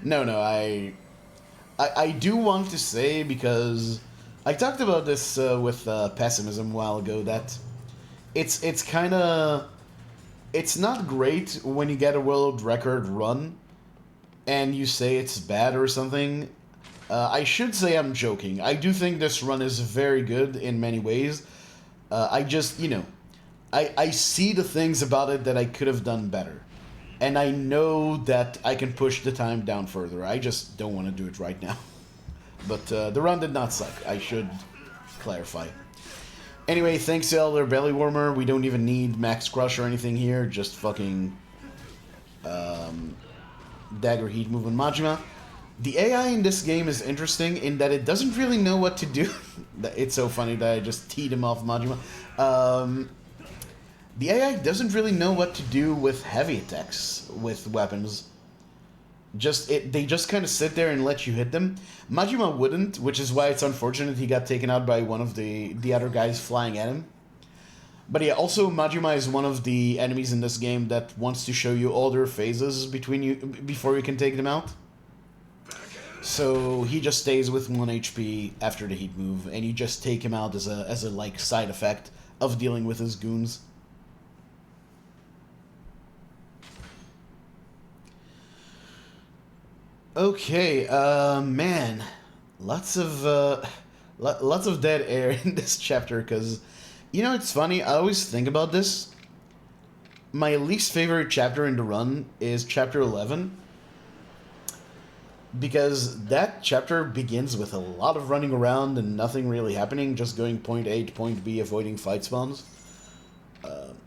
No, I do want to say, because I talked about this with Pessimism a while ago, that it's kind of... It's not great when you get a world record run and you say it's bad or something. I should say I'm joking. I do think this run is very good in many ways. I just, you know, I see the things about it that I could have done better. And I know that I can push the time down further. I just don't want to do it right now. But the run did not suck. I should clarify. Anyway, thanks to Elder Belly Warmer, we don't even need Max Crush or anything here, just fucking Dagger Heat Move on Majima. The AI in this game is interesting in that it doesn't really know what to do. It's so funny that I just teed him off Majima. The AI doesn't really know what to do with heavy attacks with weapons. They just kind of sit there and let you hit them. Majima wouldn't, which is why it's unfortunate he got taken out by one of the other guys flying at him. But yeah, also Majima is one of the enemies in this game that wants to show you all their phases before you can take them out. So he just stays with 1 HP after the heat move, and you just take him out as a like side effect of dealing with his goons. Okay, man, lots of dead air in this chapter, because, you know, it's funny, I always think about this. My least favorite chapter in the run is chapter 11, because that chapter begins with a lot of running around and nothing really happening, just going point A to point B, avoiding fight spawns.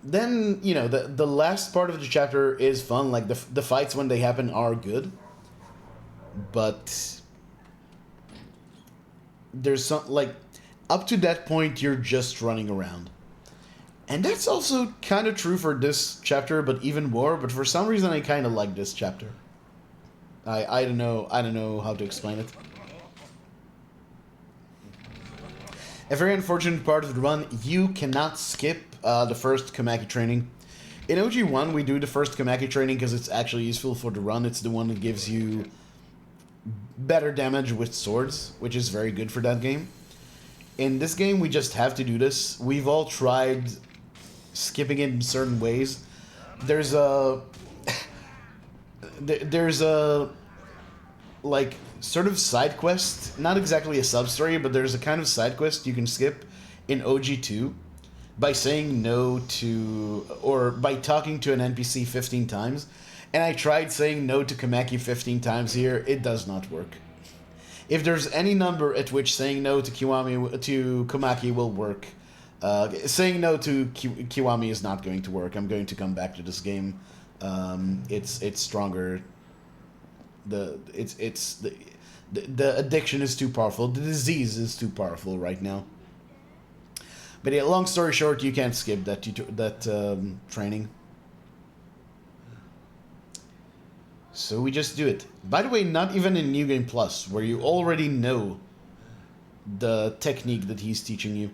Then, you know, the last part of the chapter is fun, like the fights when they happen are good. But there's some, like, up to that point, you're just running around. And that's also kind of true for this chapter, but even more. But for some reason, I kind of like this chapter. I don't know how to explain it. A very unfortunate part of the run, you cannot skip the first Kamaki training. In OG1, we do the first Kamaki training because it's actually useful for the run. It's the one that gives you better damage with swords, which is very good for that game. In this game, we just have to do this. We've all tried skipping it in certain ways. There's a like sort of side quest, not exactly a sub story, but there's a kind of side quest you can skip in OG2 by saying no to, or by talking to an NPC 15 times. And I tried saying no to Kamaki 15 times here. It does not work. If there's any number at which saying no to Kamaki will work, saying no to Kiwami is not going to work. I'm going to come back to this game. It's stronger. The addiction is too powerful. The disease is too powerful right now. But yeah, long story short, you can't skip that training. So we just do it. By the way, not even in New Game Plus, where you already know the technique that he's teaching you.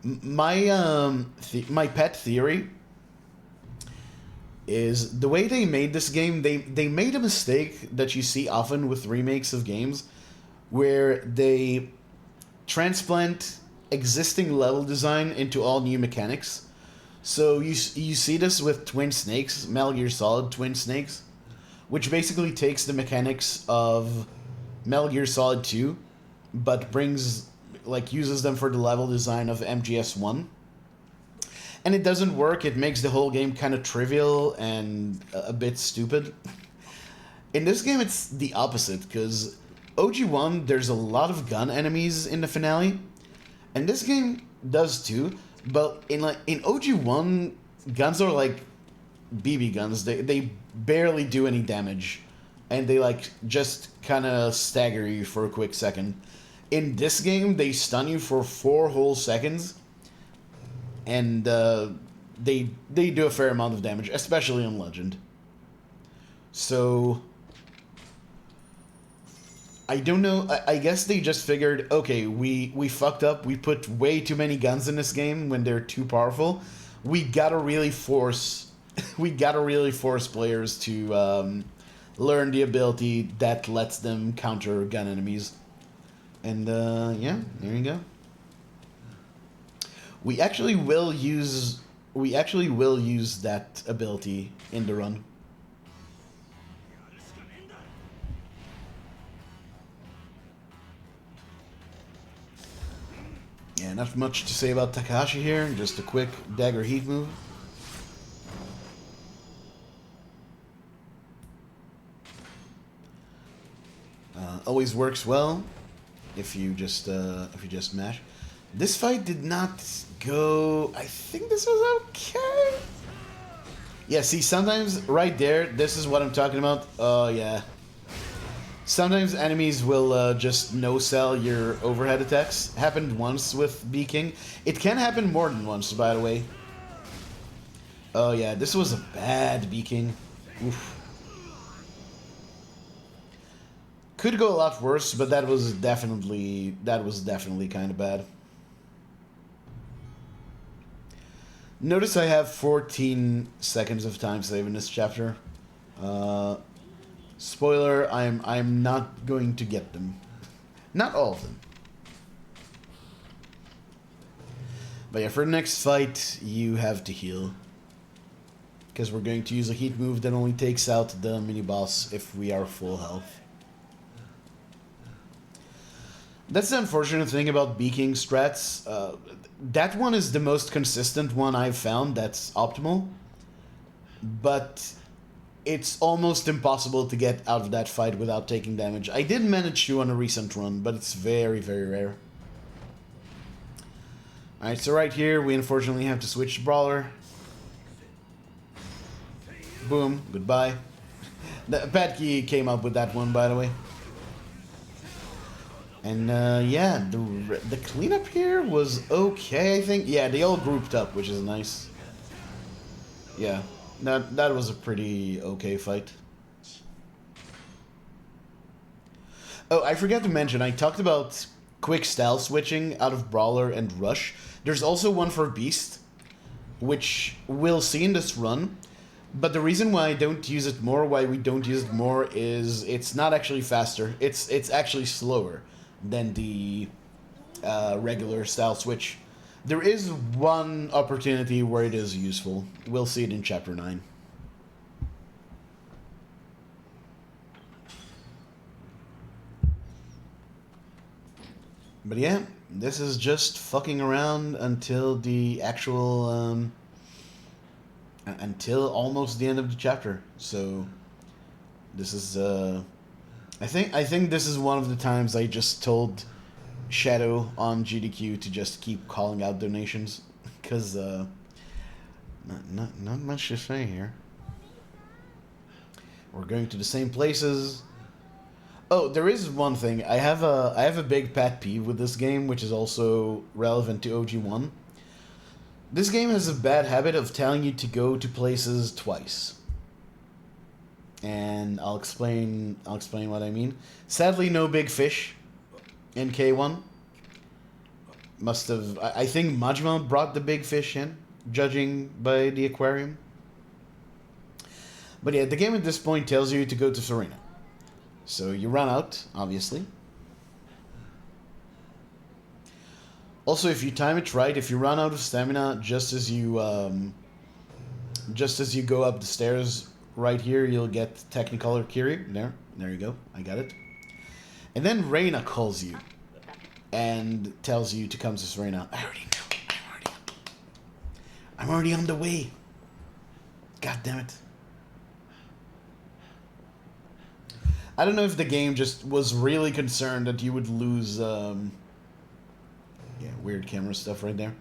My pet theory is the way they made this game. They made a mistake that you see often with remakes of games, where they transplant existing level design into all new mechanics. So you see this with Twin Snakes, Metal Gear Solid Twin Snakes, which basically takes the mechanics of Metal Gear Solid 2, but uses them for the level design of MGS1. And it doesn't work. It makes the whole game kind of trivial and a bit stupid. In this game, it's the opposite, because OG1, there's a lot of gun enemies in the finale, and this game does too, but in OG1, guns are like BB guns. They barely do any damage, and they just kind of stagger you for a quick second. In this game, they stun you for 4 whole seconds, and they do a fair amount of damage, especially on Legend. So I don't know. I guess they just figured, okay, we fucked up. We put way too many guns in this game when they're too powerful. We gotta really force players to learn the ability that lets them counter gun enemies. And yeah, there you go. We actually will use that ability in the run. Yeah, not much to say about Takahashi here. Just a quick dagger heat move. Always works well if you just mash. This fight did not go. I think this was okay. Yeah, see, sometimes right there, this is what I'm talking about. Oh yeah. Sometimes enemies will just no-sell your overhead attacks. Happened once with B King. It can happen more than once, by the way. Oh yeah, this was a bad B King. Oof. Could go a lot worse, but that was definitely kind of bad. Notice I have 14 seconds of time save in this chapter. Spoiler, I'm not going to get them. Not all of them. But yeah, for the next fight, you have to heal. Because we're going to use a heat move that only takes out the mini-boss if we are full health. That's the unfortunate thing about B King strats. That one is the most consistent one I've found that's optimal. But it's almost impossible to get out of that fight without taking damage. I did manage to on a recent run, but it's very, very rare. Alright, so right here, we unfortunately have to switch to Brawler. Boom, goodbye. Padkey came up with that one, by the way. And yeah, the cleanup here was okay, I think. Yeah, they all grouped up, which is nice. Yeah, that was a pretty okay fight. Oh, I forgot to mention, I talked about quick style switching out of Brawler and Rush. There's also one for Beast, which we'll see in this run. But the reason why I don't use it more, why we don't use it more, is it's not actually faster. It's actually slower than the regular style switch. There is one opportunity where it is useful. We'll see it in Chapter 9. But yeah, this is just fucking around until the actual until almost the end of the chapter. So this is I think this is one of the times I just told Shadow on GDQ to just keep calling out donations because not much to say here. We're going to the same places. Oh, there is one thing. I have a big pet peeve with this game, which is also relevant to OG1. This game has a bad habit of telling you to go to places twice. And I'll explain what I mean. Sadly, no big fish in K1. Must have I think Majima brought the big fish in, judging by the aquarium. But yeah, the game at this point tells you to go to Serena. So you run out, obviously. Also, if you time it right, if you run out of stamina just as you go up the stairs right here, you'll get Technicolor Kiri. There you go. I got it. And then Reina calls you and tells you to come to Serena. I already know. I'm already on the way. God damn it. I don't know if the game just was really concerned that you would lose. Yeah, weird camera stuff right there.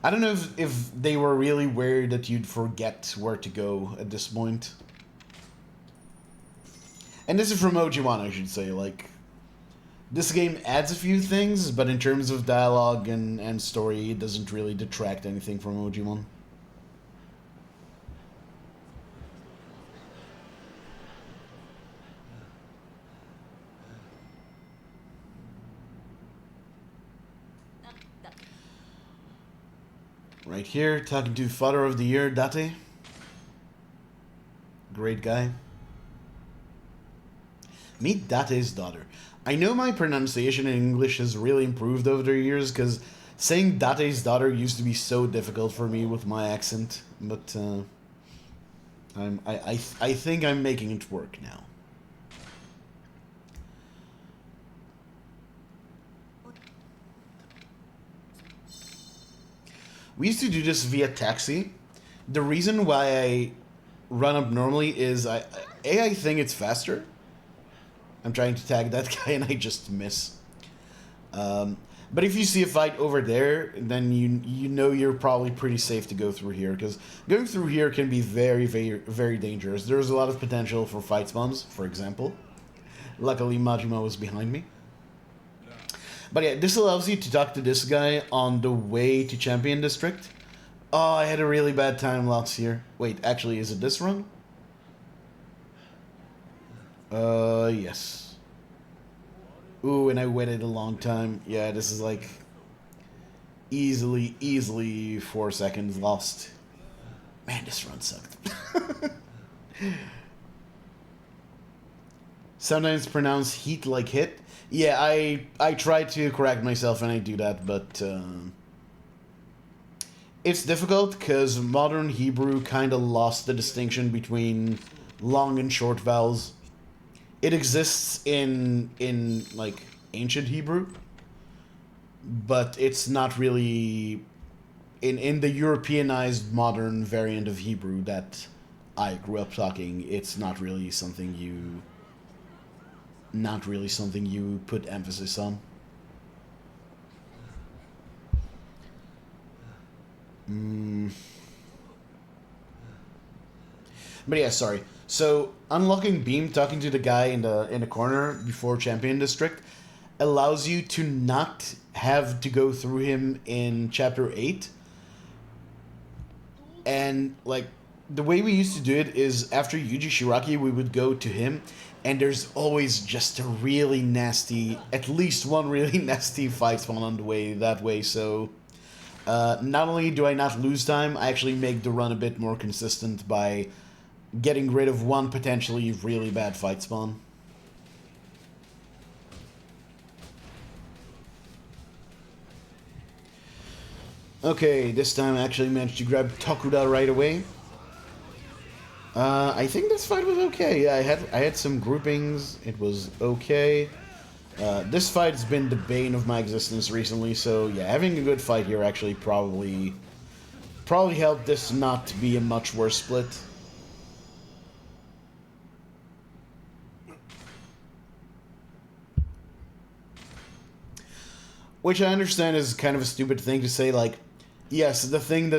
I don't know if they were really worried that you'd forget where to go at this point. And this is from OG1, I should say. Like, this game adds a few things, but in terms of dialogue and story, it doesn't really detract anything from OG1. Right here, talking to Father of the Year, Date. Great guy. Meet Date's daughter. I know my pronunciation in English has really improved over the years, because saying Date's daughter used to be so difficult for me with my accent, but I think I'm making it work now. We used to do this via taxi. The reason why I run up normally is I think it's faster. I'm trying to tag that guy and I just miss. But if you see a fight over there, then you know you're probably pretty safe to go through here, because going through here can be very, very, very dangerous. There's a lot of potential for fight spawns, for example. Luckily, Majima was behind me. But yeah, this allows you to talk to this guy on the way to Champion District. Oh, I had a really bad time last year. Wait, actually, is it this run? Yes. Ooh, and I waited a long time. Yeah, this is like easily 4 seconds lost. Man, this run sucked. Sometimes pronounced heat like hit. Yeah, I try to correct myself and I do that, but it's difficult because modern Hebrew kind of lost the distinction between long and short vowels. It exists in like ancient Hebrew, but it's not really in the Europeanized modern variant of Hebrew that I grew up talking. It's not really something you put emphasis on. But yeah, sorry. So unlocking Beam, talking to the guy in the corner before Champion District, allows you to not have to go through him in Chapter 8. And like the way we used to do it is after Yuji Shiraki, we would go to him, and there's always just a really nasty, at least one really nasty fight spawn on the way that way. So not only do I not lose time, I actually make the run a bit more consistent by getting rid of one potentially really bad fight spawn. Okay, this time I actually managed to grab Tokuda right away. I think this fight was okay. Yeah, I had some groupings. It was okay. This fight has been the bane of my existence recently, so yeah, having a good fight here actually probably helped this not be a much worse split. Which I understand is kind of a stupid thing to say, like, yes, the fact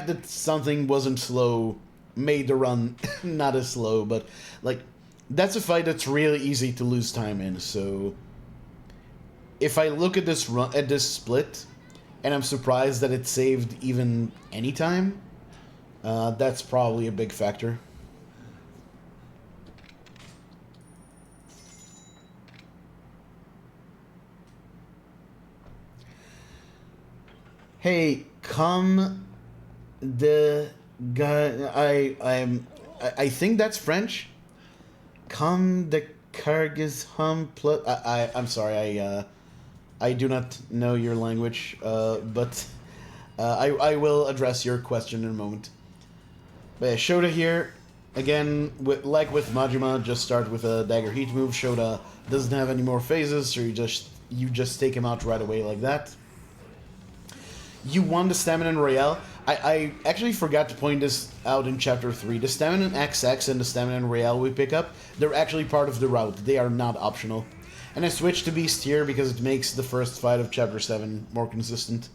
that something wasn't slow made the run not as slow, but, like, that's a fight that's really easy to lose time in, so if I look at this split, and I'm surprised that it saved even any time, that's probably a big factor. Hey, come the guy. I think that's French. Come the Kyrgyz hum plus. I'm sorry. I do not know your language. But I will address your question in a moment. But yeah, Shota here. Again, like with Majima, just start with a dagger heat move. Shota doesn't have any more phases, so you just take him out right away like that. You won the Stamina in Royale. I actually forgot to point this out in Chapter 3. The Stamina in XX and the Stamina in Royale we pick up, they're actually part of the route. They are not optional. And I switched to Beast here because it makes the first fight of Chapter 7 more consistent.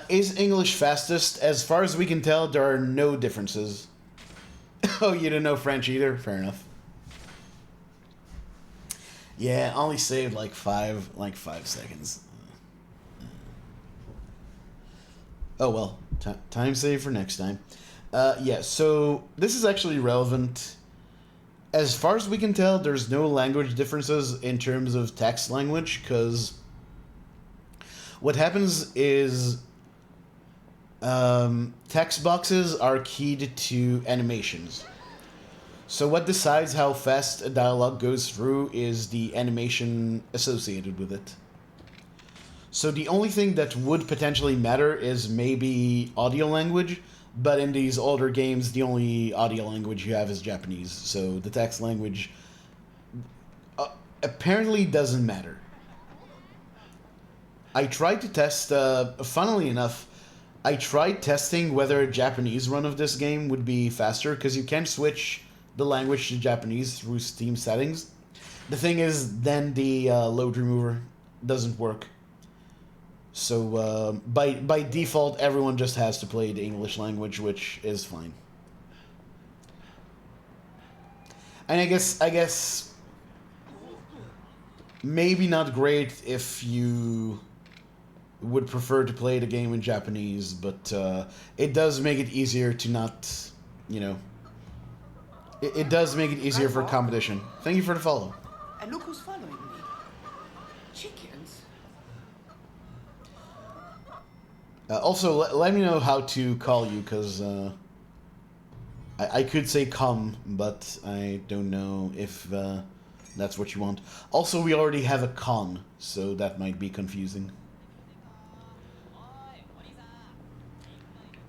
Is English fastest? As far as we can tell, there are no differences. Oh, you didn't know French either? Fair enough. Yeah, only saved like 5 seconds. Oh well, time save for next time. Yeah, so this is actually relevant. As far as we can tell, there's no language differences in terms of text language, because what happens is text boxes are keyed to animations. So what decides how fast a dialogue goes through is the animation associated with it. So the only thing that would potentially matter is maybe audio language, but in these older games, the only audio language you have is Japanese, so the text language apparently doesn't matter. I tried to test, funnily enough, I tried testing whether a Japanese run of this game would be faster, because you can switch the language to Japanese through Steam settings. The thing is, then the load remover doesn't work. So by default, everyone just has to play the English language, which is fine. And I guess maybe not great if you would prefer to play the game in Japanese, but it does make it easier to not, you know, it does make it easier for competition. Thank you for the follow. And look who's following me. Chickens. Also, let me know how to call you, because I could say come, but I don't know if that's what you want. Also, we already have a con, so that might be confusing.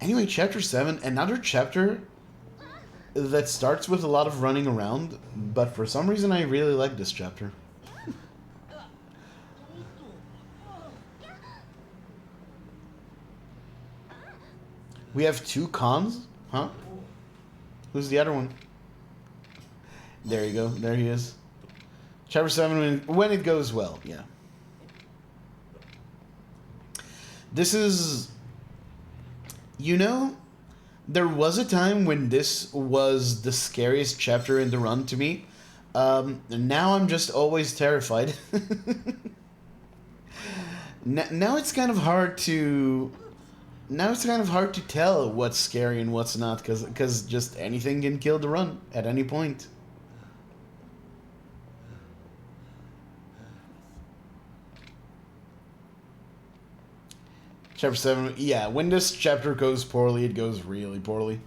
Anyway, Chapter 7, another chapter that starts with a lot of running around, but for some reason I really like this chapter. We have 2 cons? Huh? Who's the other one? There you go. There he is. Chapter 7, when it goes well. Yeah. This is... You know, there was a time when this was the scariest chapter in the run to me. Now I'm just always terrified. Now it's kind of hard to... Now it's kind of hard to tell what's scary and what's not, because just anything can kill the run at any point. Chapter 7, yeah, when this chapter goes poorly, it goes really poorly.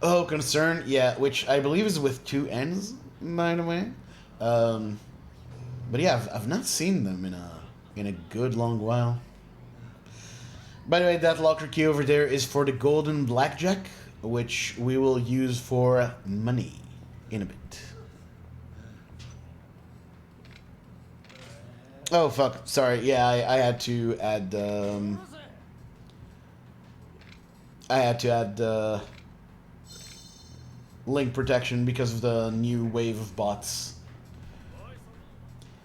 Oh, Concern, yeah, which I believe is with 2 N's, by the way. But yeah, I've not seen them in a good long while. By the way, that locker key over there is for the golden blackjack, which we will use for money in a bit. Oh fuck! Sorry. Yeah, I had to add. I had to add link protection because of the new wave of bots.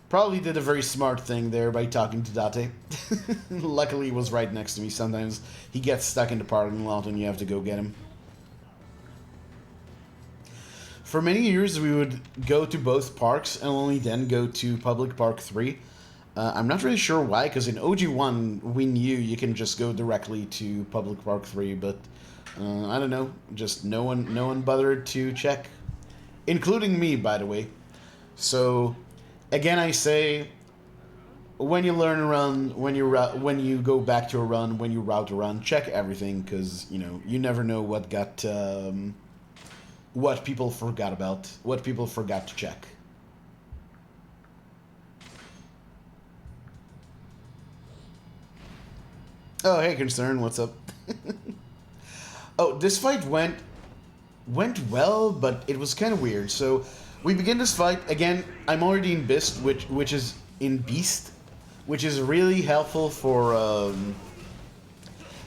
Probably did a very smart thing there by talking to Date. Luckily, he was right next to me. Sometimes he gets stuck in the parking lot and you have to go get him. For many years, we would go to both parks and only then go to Public Park 3. I'm not really sure why, because in OG1, we knew you can just go directly to Public Park 3, but I don't know. Just no one bothered to check. Including me, by the way. So, again, I say, when you learn a run, when you go back to a run, when you route a run, check everything, because, you never know what got... what people forgot about, what people forgot to check. Oh, hey, Concern, what's up? Oh, this fight went well, but it was kind of weird. So, we begin this fight, again, I'm already in Beast, which is in Beast, which is really helpful for,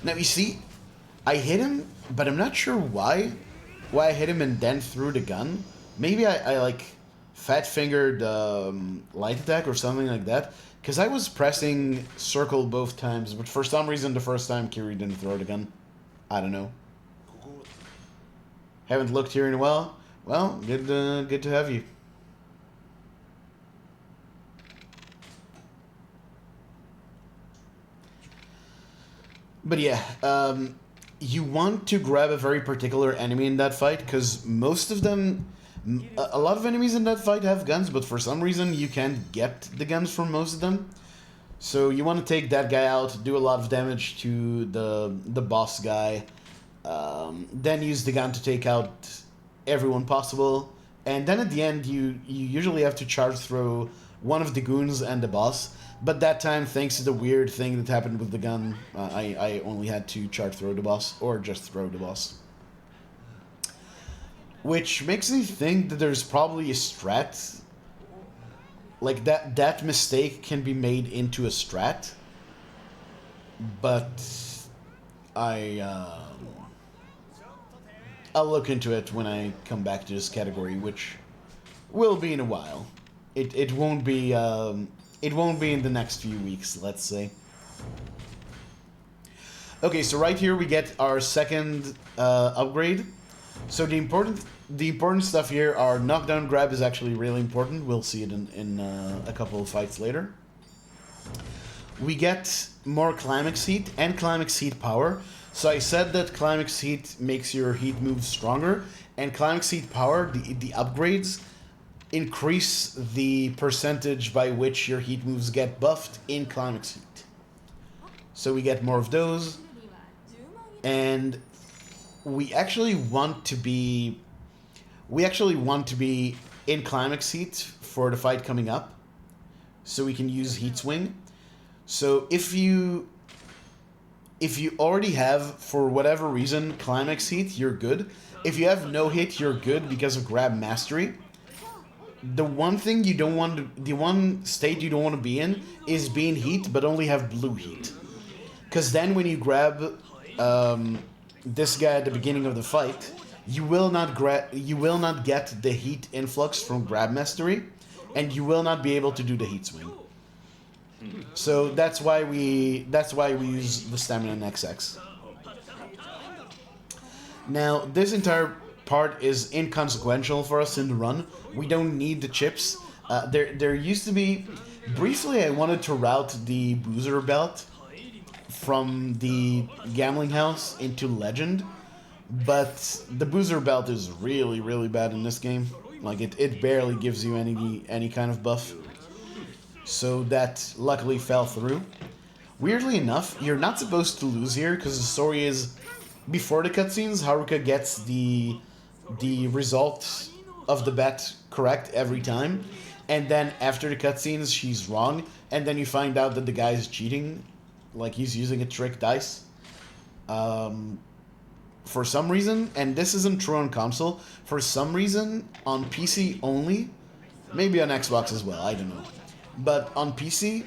Now, you see, I hit him, but I'm not sure why I hit him and then threw the gun. Maybe I like fat fingered light attack or something like that. Because I was pressing circle both times, but for some reason the first time Kiri didn't throw the gun. I don't know. Haven't looked here in a while. Well, good to have you. But yeah, you want to grab a very particular enemy in that fight, because most of them... A lot of enemies in that fight have guns, but for some reason you can't get the guns from most of them. So you want to take that guy out, do a lot of damage to the boss guy, then use the gun to take out everyone possible, and then at the end you usually have to charge through one of the goons and the boss. But that time, thanks to the weird thing that happened with the gun, I only had to charge throw the boss, or just throw the boss. Which makes me think that there's probably a strat. Like, that mistake can be made into a strat. But I'll look into it when I come back to this category, which will be in a while. It won't be in the next few weeks, let's say. Okay, so right here we get our second upgrade. So the important stuff here are knockdown grab is actually really important. We'll see it in a couple of fights later. We get more climax heat and climax heat power. So I said that climax heat makes your heat moves stronger, and climax heat power, the upgrades, increase the percentage by which your heat moves get buffed in climax heat. So we get more of those, and we actually want to be in climax heat for the fight coming up, so we can use heat swing. So if you already have, for whatever reason, climax heat, you're good. If you have no hit, you're good because of grab mastery. The one thing you don't want to, the one state you don't want to be in is being heat, but only have blue heat. Because then when you grab this guy at the beginning of the fight, you will not get the heat influx from grab mastery, and you will not be able to do the heat swing. So that's why we use the stamina in XX. Now this entire part is inconsequential for us in the run. We don't need the chips. There used to be... Briefly, I wanted to route the boozer belt from the gambling house into legend, but the boozer belt is really, really bad in this game. Like, it barely gives you any kind of buff. So that luckily fell through. Weirdly enough, you're not supposed to lose here, because the story is... Before the cutscenes, Haruka gets the result of the bet correct every time, and then after the cutscenes, she's wrong, and then you find out that the guy is cheating, like he's using a trick dice. For some reason, and this isn't true on console, for some reason, on PC only, maybe on Xbox as well, I don't know. But on PC,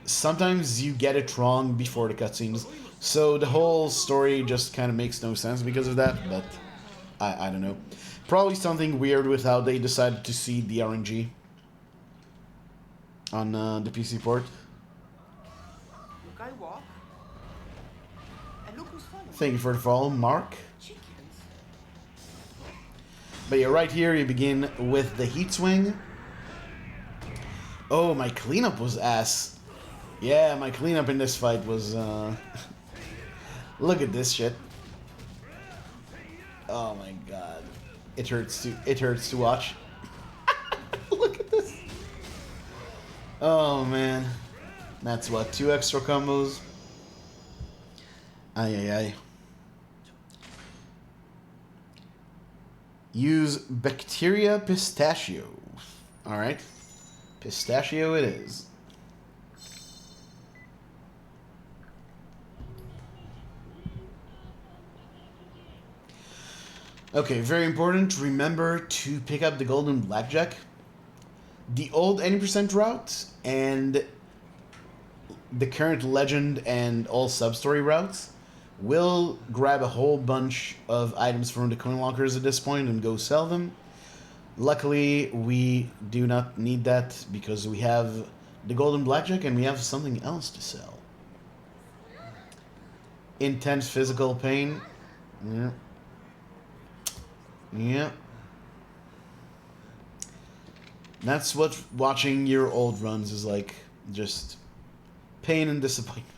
sometimes you get it wrong before the cutscenes, so the whole story just kind of makes no sense because of that. But I don't know. Probably something weird with how they decided to seed the RNG on the PC port. Look, I walk. And look who's following. Thank you for the follow, Mark. Chickens. But yeah, right here you begin with the heat swing. Oh, my cleanup was ass. Yeah, my cleanup in this fight was, Look at this shit. Oh my god. It hurts to watch. Look at this. Oh man. That's what, 2 extra combos? Ay ay ay. Use Bacteria Pistachio. Alright. Pistachio it is. Okay, very important. Remember to pick up the golden blackjack. The old any percent route and the current legend and all sub-story routes will grab a whole bunch of items from the coin lockers at this point and go sell them. Luckily, we do not need that because we have the golden blackjack and we have something else to sell. Intense physical pain. Yeah. Yeah. That's what watching your old runs is like. Just pain and disappointment.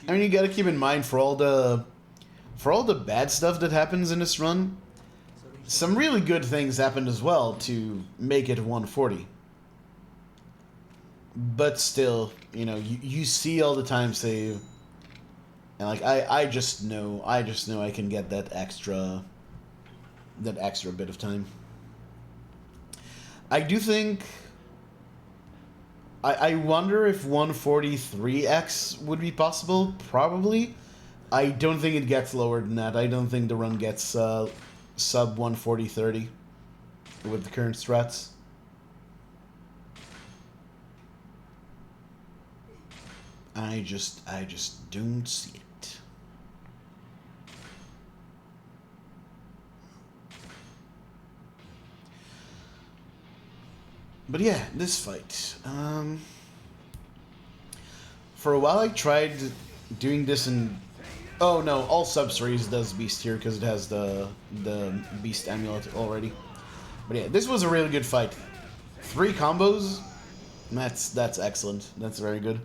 I mean, you gotta keep in mind for all the bad stuff that happens in this run, some really good things happened as well to make it 140. But still, you know, you see all the time save, and like I just know I can get that extra bit of time. I do think I wonder if 143x would be possible. Probably. I don't think it gets lower than that. I don't think the run gets sub 140-30 with the current strats. I just don't see it. But yeah, this fight. For a while I tried doing this in... Oh no, All Substories does Beast here because it has the Beast Amulet already. But yeah, this was a really good fight. 3 combos. That's excellent. That's very good.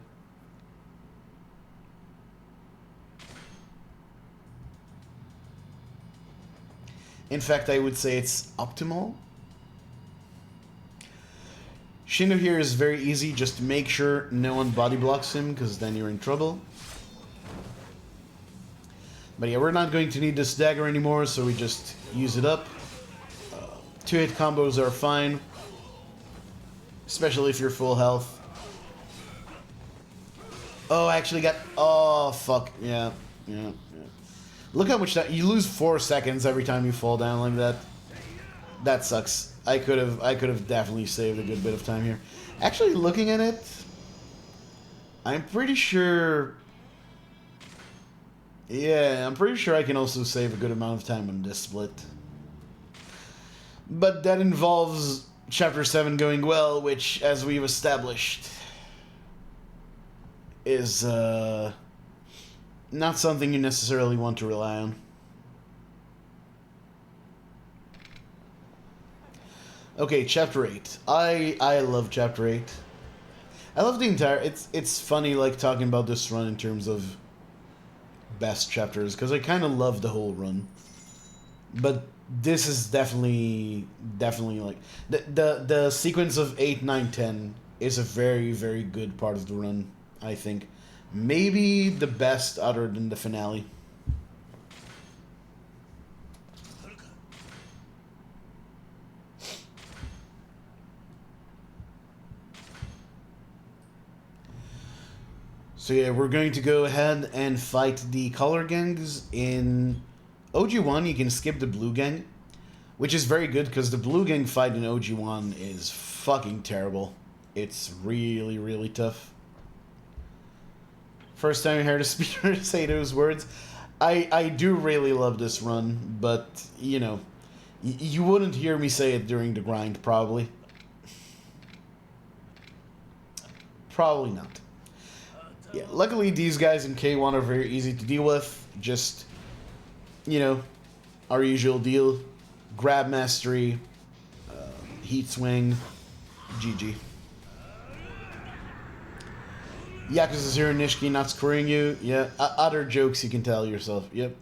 In fact, I would say it's optimal. Shindo here is very easy. Just make sure no one body blocks him, because then you're in trouble. But yeah, we're not going to need this dagger anymore, so we just use it up. 2-hit combos are fine. Especially if you're full health. Oh, I actually got... Oh, fuck. Yeah. Look how much that... You lose 4 seconds every time you fall down like that. That sucks. I could have definitely saved a good bit of time here. Actually, looking at it, I'm pretty sure... Yeah, I'm pretty sure I can also save a good amount of time on this split. But that involves Chapter 7 going well, which, as we've established, is not something you necessarily want to rely on. Okay, Chapter 8. I love Chapter 8. I love the entire... It's funny, like, talking about this run in terms of best chapters, because I kind of love the whole run. But this is definitely like... The sequence of 8, 9, 10 is a very, very good part of the run, I think. Maybe the best other than the finale. So yeah, we're going to go ahead and fight the color gangs in OG1, you can skip the blue gang, which is very good because the blue gang fight in OG1 is fucking terrible. It's really, really tough. First time I heard a speedrunner say those words. I do really love this run, but, you know, you wouldn't hear me say it during the grind, probably. Probably not. Yeah, luckily these guys in K1 are very easy to deal with. Just, you know, our usual deal. Grab mastery, heat swing, GG. Yakuza 0 Nishiki not screwing you. Yeah, other jokes you can tell yourself. Yep.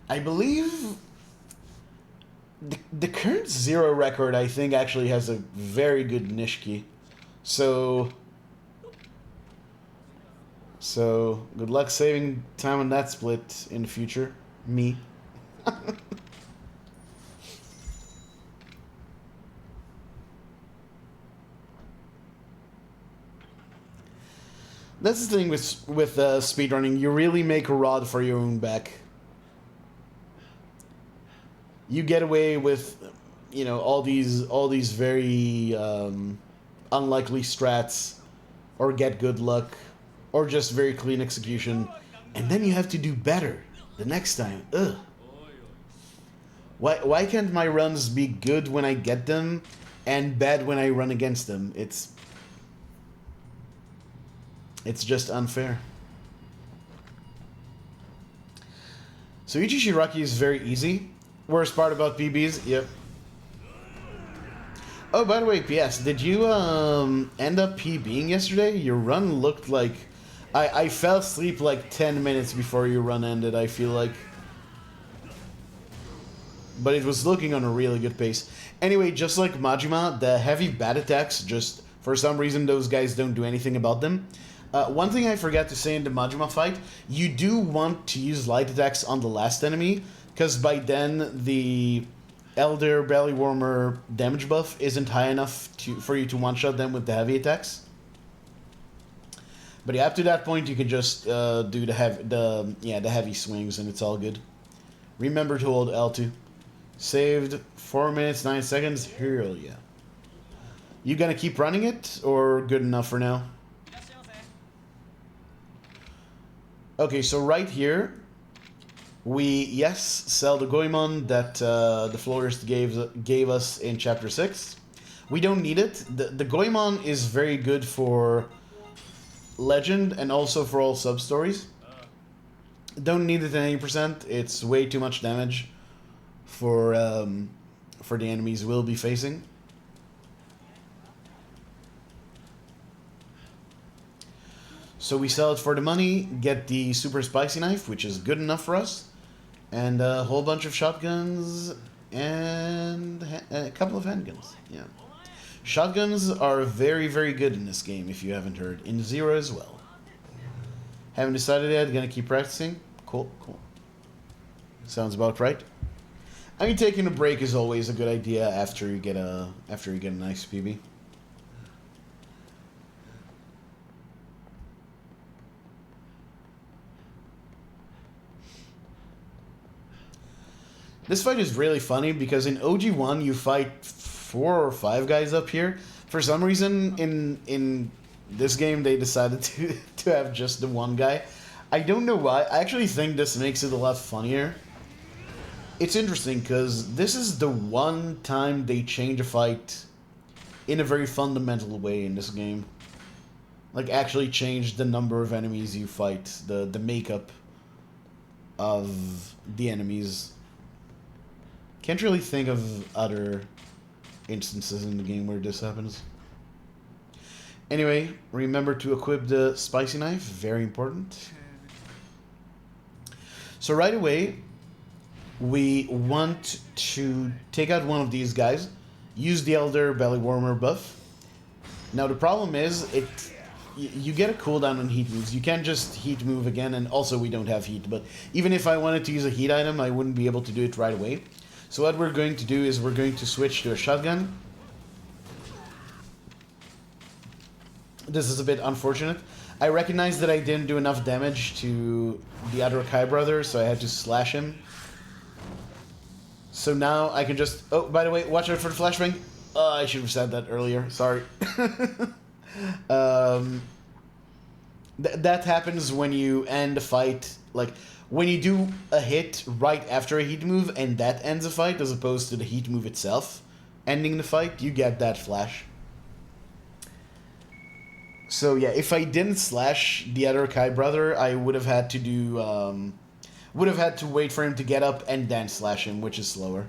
I believe the current 0 record, I think, actually has a very good Nishiki. So good luck saving time on that split in the future. Me. That's the thing with speedrunning. You really make a rod for your own back. You get away with, you know, all these very unlikely strats, or get good luck, or just very clean execution, and then you have to do better the next time. Ugh. Why can't my runs be good when I get them, and bad when I run against them? It's just unfair. So Ichi Shiraki is very easy. Worst part about PBs? Yep. Oh, by the way, PS, did you end up PBing yesterday? Your run looked like... I fell asleep like 10 minutes before your run ended, I feel like. But it was looking on a really good pace. Anyway, just like Majima, the heavy bat attacks, just for some reason those guys don't do anything about them. One thing I forgot to say in the Majima fight, you do want to use light attacks on the last enemy, because by then the Elder Belly Warmer damage buff isn't high enough for you to one-shot them with the heavy attacks. But yeah, up to that point you can just do the heavy swings and it's all good. Remember to hold L2. Saved 4 minutes 9 seconds. Hell yeah. You gonna keep running it or good enough for now? Okay, so right here, we, sell the Goemon that the florist gave us in Chapter 6. We don't need it. The Goemon is very good for Legend and also for all sub-stories. Don't need it at 80%. It's way too much damage for the enemies we'll be facing. So we sell it for the money, get the super spicy knife, which is good enough for us, and a whole bunch of shotguns and a couple of handguns. Yeah, shotguns are very, very good in this game, if you haven't heard. In 0 as well. Haven't decided yet, gonna keep practicing. Cool. Sounds about right. I mean, taking a break is always a good idea after you get a nice PB. This fight is really funny because in OG1 you fight 4 or 5 guys up here. For some reason in this game they decided to have just the one guy. I don't know why. I actually think this makes it a lot funnier. It's interesting because this is the one time they change a fight in a very fundamental way in this game. Like actually change the number of enemies you fight, the makeup of the enemies. Can't really think of other instances in the game where this happens. Anyway, remember to equip the spicy knife, very important. So right away, we want to take out one of these guys, use the Elder Belly Warmer buff. Now the problem is, you get a cooldown on heat moves. You can't just heat move again, and also we don't have heat, but even if I wanted to use a heat item, I wouldn't be able to do it right away. So what we're going to do is we're going to switch to a shotgun. This is a bit unfortunate. I recognized that I didn't do enough damage to the other Kai brother, so I had to slash him. So now I can just... Oh, by the way, watch out for the flashbang. I should have said that earlier. Sorry. That happens when you end a fight. Like, when you do a hit right after a heat move, and that ends a fight, as opposed to the heat move itself ending the fight, you get that flash. So yeah, if I didn't slash the other Kai brother, I would have had to do... would have had to wait for him to get up and then slash him, which is slower.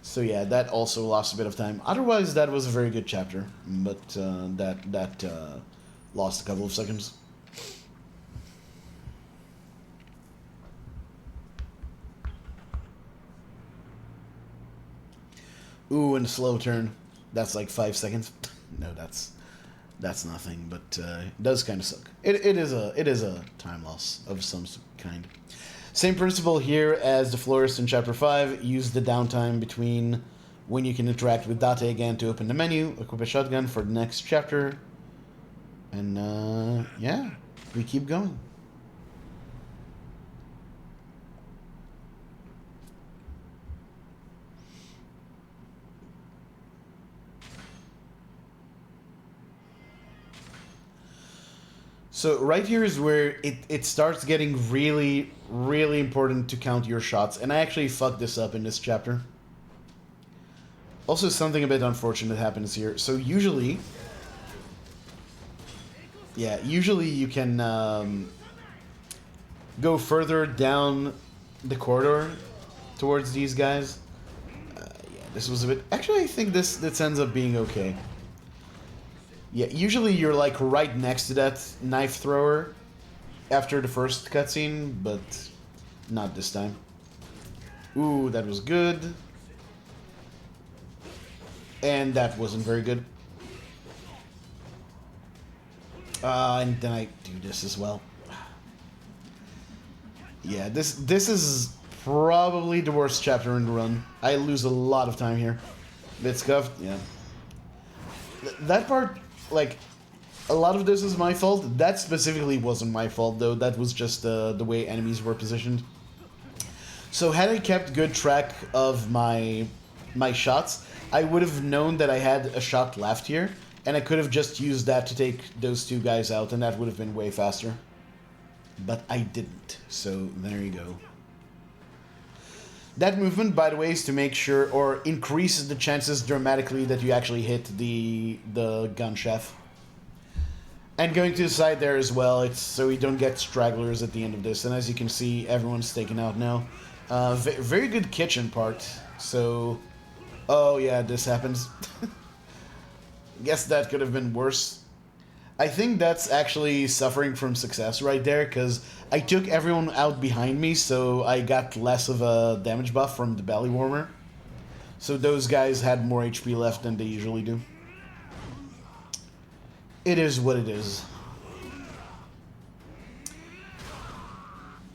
So yeah, that also lost a bit of time. Otherwise, that was a very good chapter, but that lost a couple of seconds. Ooh, and a slow turn. That's like 5 seconds. No, that's nothing, but it does kind of suck. It is a time loss of some kind. Same principle here as the florist in chapter 5. Use the downtime between when you can interact with Date again to open the menu, equip a shotgun for the next chapter, and yeah, we keep going. So right here is where it starts getting really, really important to count your shots. And I actually fucked this up in this chapter. Also, something a bit unfortunate happens here. So usually... Yeah, usually you can go further down the corridor towards these guys. Yeah, this was a bit... Actually, I think this ends up being okay. Yeah, usually you're like right next to that knife thrower after the first cutscene, but not this time. Ooh, that was good. And that wasn't very good. And then I do this as well. Yeah, this is probably the worst chapter in the run. I lose a lot of time here. Bit scuffed, yeah. That part... Like, a lot of this is my fault. That specifically wasn't my fault, though. That was just the way enemies were positioned. So had I kept good track of my shots, I would have known that I had a shot left here, and I could have just used that to take those two guys out, and that would have been way faster. But I didn't, so there you go. That movement, by the way, is to make sure, or increases the chances dramatically that you actually hit the gun chef. And going to the side there as well, it's so you don't get stragglers at the end of this. And as you can see, everyone's taken out now. Very good kitchen part. So, oh yeah, this happens. Guess that could have been worse. I think that's actually suffering from success right there, because I took everyone out behind me, so I got less of a damage buff from the belly warmer. So those guys had more HP left than they usually do. It is what it is.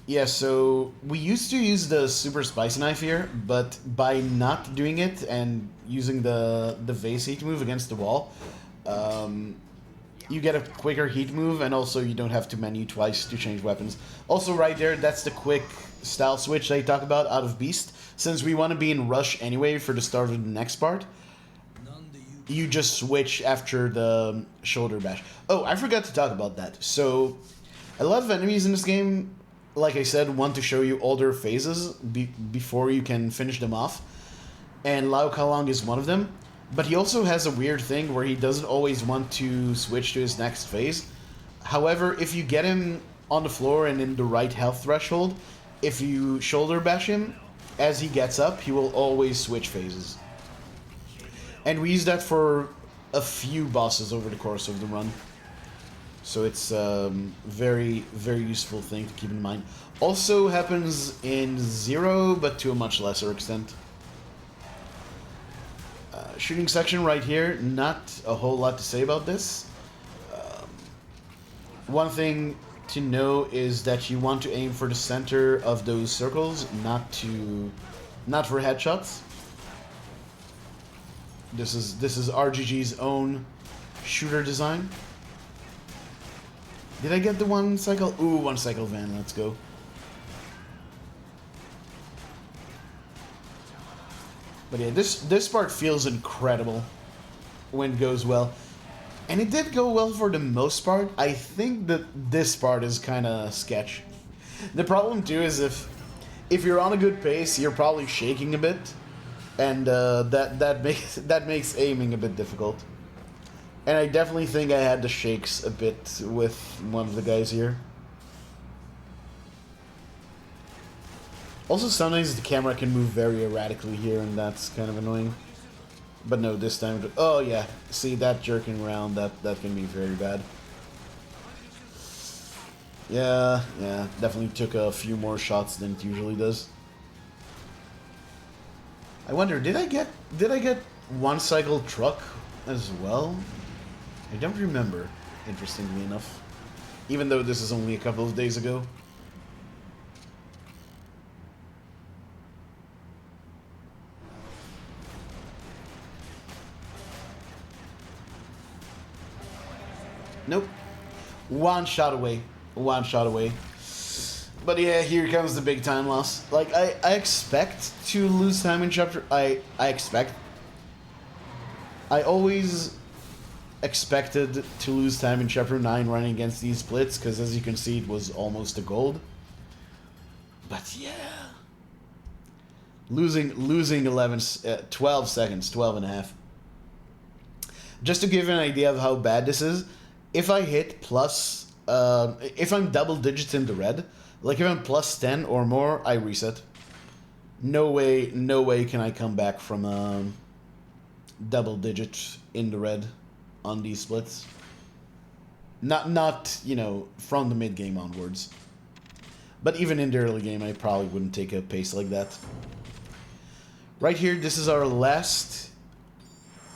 Yeah, so we used to use the super spicy knife here, but by not doing it and using the vase heat move against the wall, you get a quicker heat move, and also you don't have to menu twice to change weapons. Also right there, that's the quick style switch I talk about out of Beast. Since we want to be in rush anyway for the start of the next part, you just switch after the shoulder bash. Oh, I forgot to talk about that. So, a lot of enemies in this game, like I said, want to show you all their phases before you can finish them off. And Lao Kalong is one of them. But he also has a weird thing where he doesn't always want to switch to his next phase. However, if you get him on the floor and in the right health threshold, if you shoulder bash him, as he gets up, he will always switch phases. And we use that for a few bosses over the course of the run. So it's a very, very useful thing to keep in mind. Also happens in Zero, but to a much lesser extent. Shooting section right here, not a whole lot to say about this. One thing to know is that you want to aim for the center of those circles, not for headshots. This is RGG's own shooter design. Did I get the one cycle? Ooh, one cycle van. Let's go. But yeah, this part feels incredible when it goes well. And it did go well for the most part. I think that this part is kind of sketch. The problem too is if you're on a good pace, you're probably shaking a bit, and that makes aiming a bit difficult. And I definitely think I had the shakes a bit with one of the guys here. Also, sometimes the camera can move very erratically here, and that's kind of annoying. But no, this time... Oh, yeah. See, that jerking around, that can be very bad. Yeah, definitely took a few more shots than it usually does. I wonder, did I get one cycle truck as well? I don't remember, interestingly enough. Even though this is only a couple of days ago. Nope. One shot away. One shot away. But yeah, here comes the big time loss. Like, I expect to lose time in chapter... I always expected to lose time in chapter 9 running against these splits, because as you can see, it was almost a gold. But yeah. Losing 12 seconds, 12 and a half. Just to give you an idea of how bad this is, if I hit plus... if I'm double digits in the red, like if I'm plus 10 or more, I reset. No way can I come back from double digit in the red on these splits. Not you know, from the mid game onwards. But even in the early game, I probably wouldn't take a pace like that. Right here, this is our last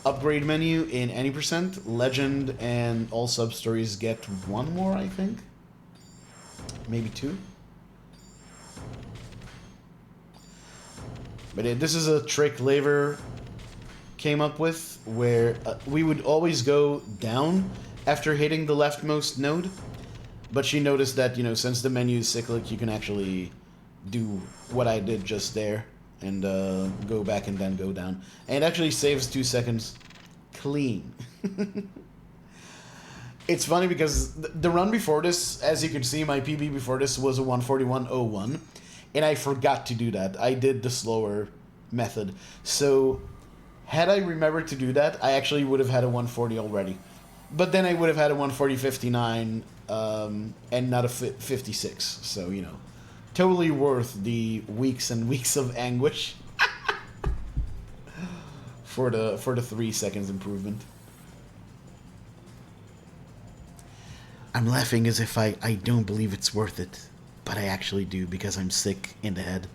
upgrade menu in any percent. Legend and All Substories get one more, I think. Maybe two. But yeah, this is a trick Laver came up with, where we would always go down after hitting the leftmost node. But she noticed that, you know, since the menu is cyclic, you can actually do what I did just there and go back and then go down. And it actually saves 2 seconds clean. It's funny because the run before this, as you can see, my PB before this was a 141.01, and I forgot to do that. I did the slower method. So had I remembered to do that, I actually would have had a 140 already. But then I would have had a 140.59 and not a 56. So, you know, totally worth the weeks and weeks of anguish for the 3 seconds improvement. I'm laughing as if I don't believe it's worth it, but I actually do because I'm sick in the head.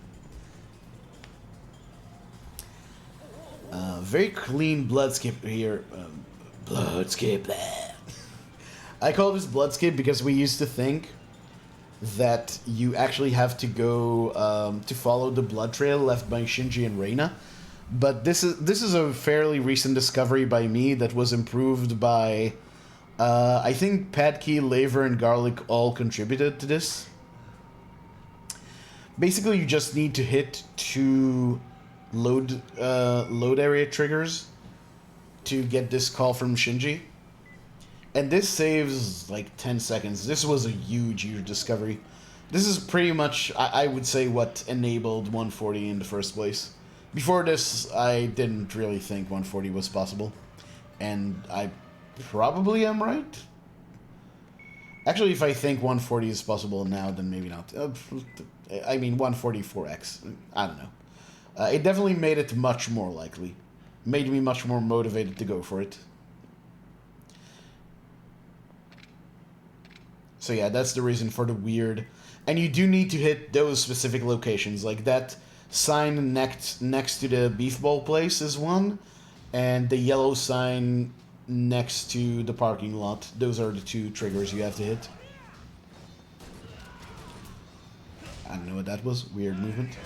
Very clean blood skip here. Blood skip. I call this blood skip because we used to think that you actually have to go to follow the blood trail left by Shinji and Reina. But this is a fairly recent discovery by me that was improved by... I think Padkey, Laver, and Garlic all contributed to this. Basically, you just need to hit 2 load area triggers to get this call from Shinji. And this saves like 10 seconds. This was a huge discovery. This is pretty much, I would say, what enabled 140 in the first place. Before this, I didn't really think 140 was possible. And I probably am right. Actually, if I think 140 is possible now, then maybe not. I mean, 144x. I don't know. It definitely made it much more likely. Made me much more motivated to go for it. So yeah, that's the reason for the weird. And you do need to hit those specific locations. Like that sign next to the beef bowl place is one. And the yellow sign next to the parking lot. Those are the 2 triggers you have to hit. I don't know what that was. Weird movement.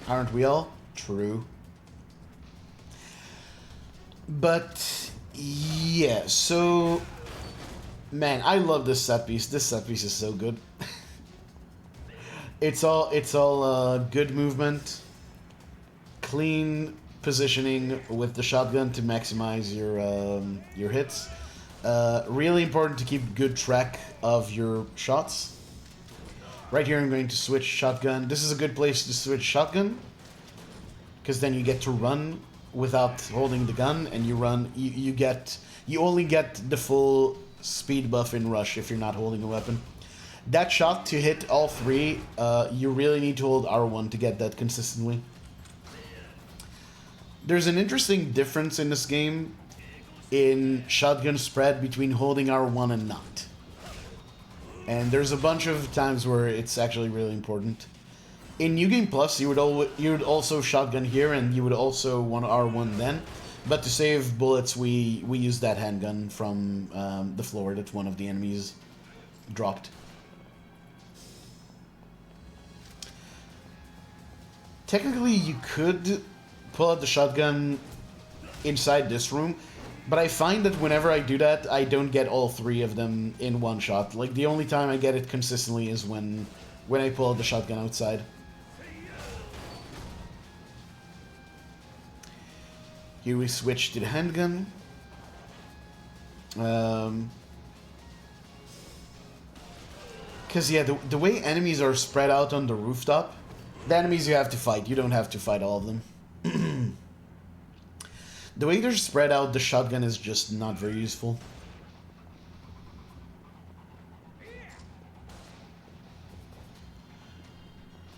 Aren't we all? True. But yeah, so Man, I love this set piece. This set piece is so good. It's all good movement, clean positioning with the shotgun to maximize your hits. Really important to keep good track of your shots. Right here, I'm going to switch shotgun. This is a good place to switch shotgun, because then you get to run without holding the gun, and you run. You only get the full speed buff in rush if you're not holding a weapon. That shot to hit all three, you really need to hold R1 to get that consistently. There's an interesting difference in this game in shotgun spread between holding R1 and not. And there's a bunch of times where it's actually really important. In New Game Plus, you would also shotgun here, and you would also want R1 then. But to save bullets, we use that handgun from the floor that one of the enemies dropped. Technically, you could pull out the shotgun inside this room, but I find that whenever I do that, I don't get all three of them in one shot. Like, the only time I get it consistently is when I pull out the shotgun outside. Here we switch to the handgun. Because, yeah, the way enemies are spread out on the rooftop, the enemies you have to fight, you don't have to fight all of them. The way they're spread out, the shotgun is just not very useful.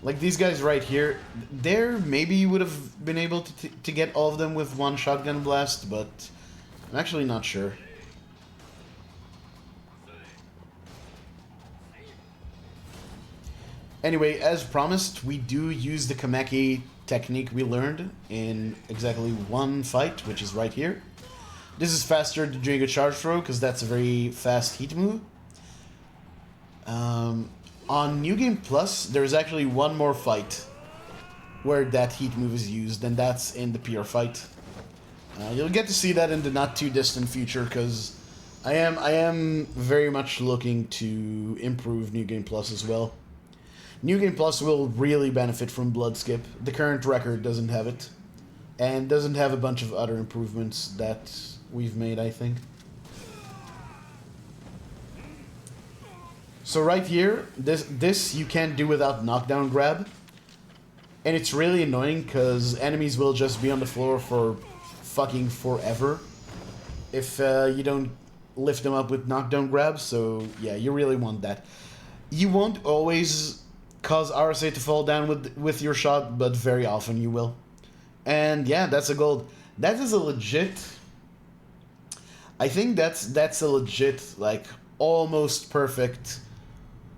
Like these guys right here, there maybe you would have been able to get all of them with one shotgun blast, but I'm actually not sure. Anyway, as promised, we do use the Kameki technique we learned in exactly one fight, which is right here. This is faster than doing a charge throw, because that's a very fast heat move. On New Game Plus, there's actually one more fight where that heat move is used, and that's in the PR fight. You'll get to see that in the not too distant future, because I am very much looking to improve New Game Plus as well. New Game Plus will really benefit from Blood Skip. The current record doesn't have it, and doesn't have a bunch of other improvements that we've made, I think. So right here, this you can't do without knockdown grab, and it's really annoying because enemies will just be on the floor for fucking forever if you don't lift them up with knockdown grabs. So yeah, you really want that. You won't always cause RSA to fall down with your shot, but very often you will. And yeah, that's a gold. That is a legit... I think that's a legit, like, almost perfect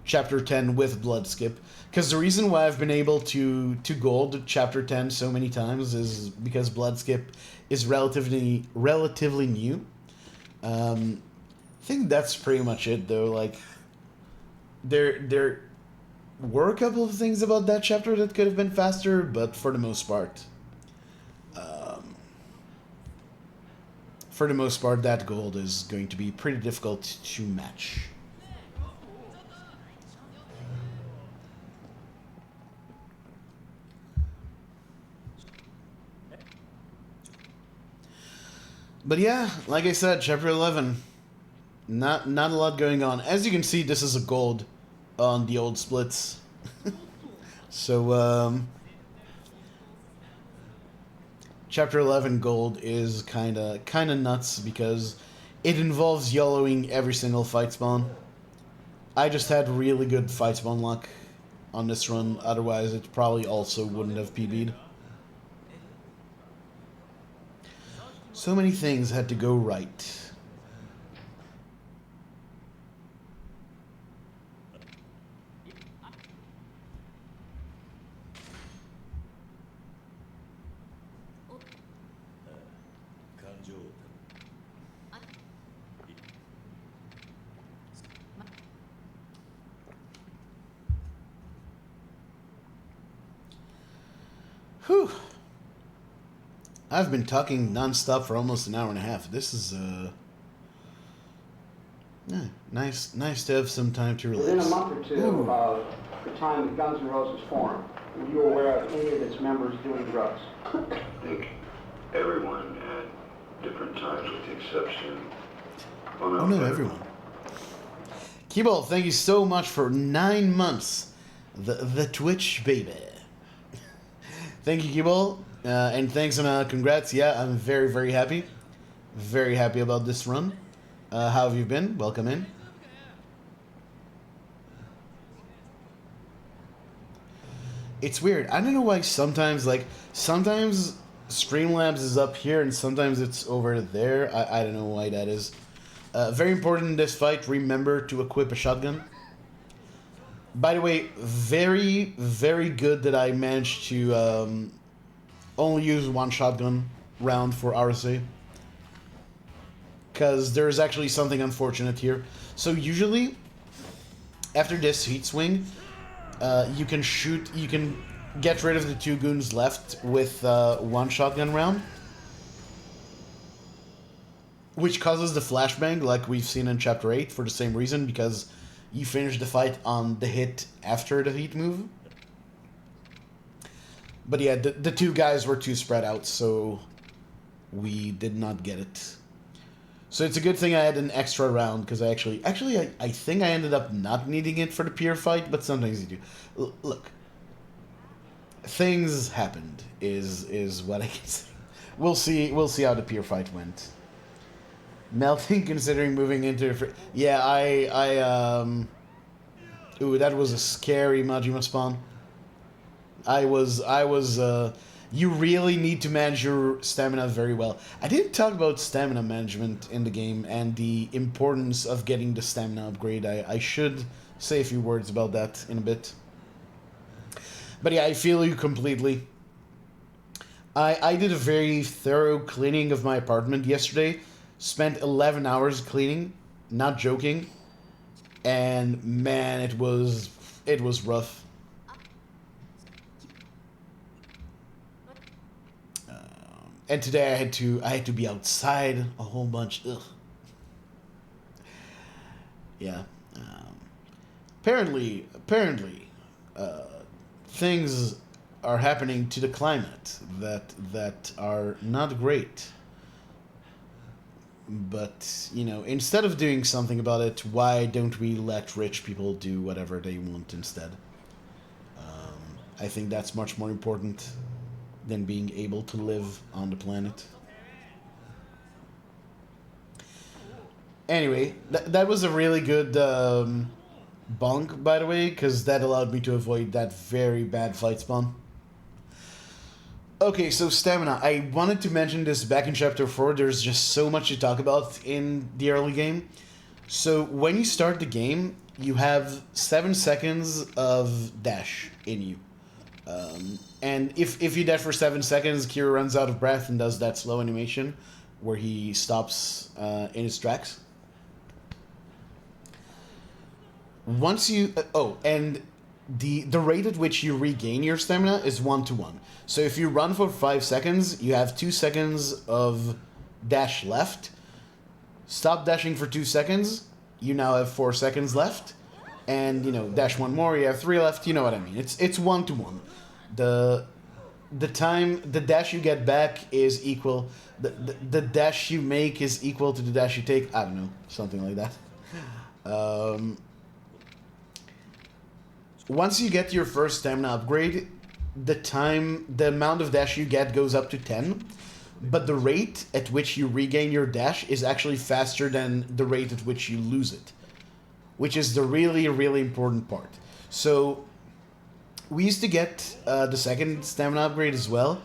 Chapter 10 with Blood Skip. Because the reason why I've been able to gold Chapter 10 so many times is because Blood Skip is relatively new. I think that's pretty much it, though. Like, there were a couple of things about that chapter that could have been faster, but for the most part, that gold is going to be pretty difficult to match. But yeah, like I said, Chapter 11, not a lot going on. As you can see, this is a gold on the old splits. So, Chapter 11 gold is kinda nuts because it involves YOLOing every single fight spawn. I just had really good fight spawn luck on this run, otherwise it probably also wouldn't have PB'd. So many things had to go right. Whew. I've been talking non-stop for almost an hour and a half. This is, Nice to have some time to relax. Within a month or two Ooh. of the time that Guns N' Roses formed, were you aware of any of its members doing drugs? I think everyone at different times, with the exception. Oh no, everyone. Keyball, thank you so much for 9 months. The Twitch baby. Thank you, Keyball. And thanks and congrats. Yeah, I'm very happy. Very happy about this run. How have you been? Welcome in. It's weird. I don't know why sometimes Streamlabs is up here and sometimes it's over there. I don't know why that is. Very important in this fight, remember to equip a shotgun. By the way, very good that I managed to only use one shotgun round for RSA. Because there's actually something unfortunate here. So usually, after this heat swing, you can get rid of the 2 goons left with 1 shotgun round. Which causes the flashbang, like we've seen in Chapter 8, for the same reason, because you finish the fight on the hit after the heat move. But yeah, the 2 guys were too spread out, so we did not get it. So it's a good thing I had an extra round, because I think I ended up not needing it for the pier fight, but sometimes you do. Look, things happened, is what I can say. We'll see how the pier fight went. Melting, considering moving into... Yeah, Ooh, that was a scary Majima spawn. You really need to manage your stamina very well. I didn't talk about stamina management in the game and the importance of getting the stamina upgrade. I should say a few words about that in a bit. But yeah, I feel you completely. I did a very thorough cleaning of my apartment yesterday. Spent 11 hours cleaning, not joking. And man, it was rough. And today I had to be outside a whole bunch. Ugh. Yeah. Apparently, things are happening to the climate that are not great. But, instead of doing something about it, why don't we let rich people do whatever they want instead? I think that's much more important than being able to live on the planet. Anyway, that was a really good bonk, by the way, because that allowed me to avoid that very bad fight spawn. Okay, so stamina. I wanted to mention this back in Chapter 4. There's just so much to talk about in the early game. So when you start the game, you have 7 seconds of dash in you. And if you dash for 7 seconds, Kira runs out of breath and does that slow animation where he stops in his tracks. Once you... and the rate at which you regain your stamina is 1-to-1. So if you run for 5 seconds, you have 2 seconds of dash left. Stop dashing for 2 seconds, you now have 4 seconds left. And, dash 1 more, you have 3 left. You know what I mean. It's 1-to-1. The dash you get back is equal. The dash you make is equal to the dash you take. I don't know, something like that. Once you get your first stamina upgrade, the amount of dash you get goes up to 10, but the rate at which you regain your dash is actually faster than the rate at which you lose it, which is the really, really important part. So we used to get the second stamina upgrade as well.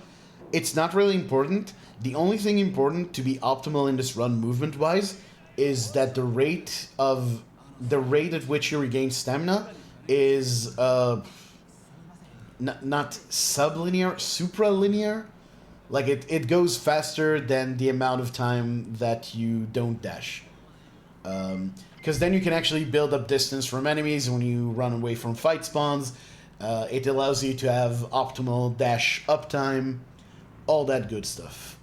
It's not really important. The only thing important to be optimal in this run movement-wise is that the rate at which you regain stamina is not sublinear, supralinear. Like it goes faster than the amount of time that you don't dash. Because then you can actually build up distance from enemies when you run away from fight spawns. It allows you to have optimal dash uptime, all that good stuff.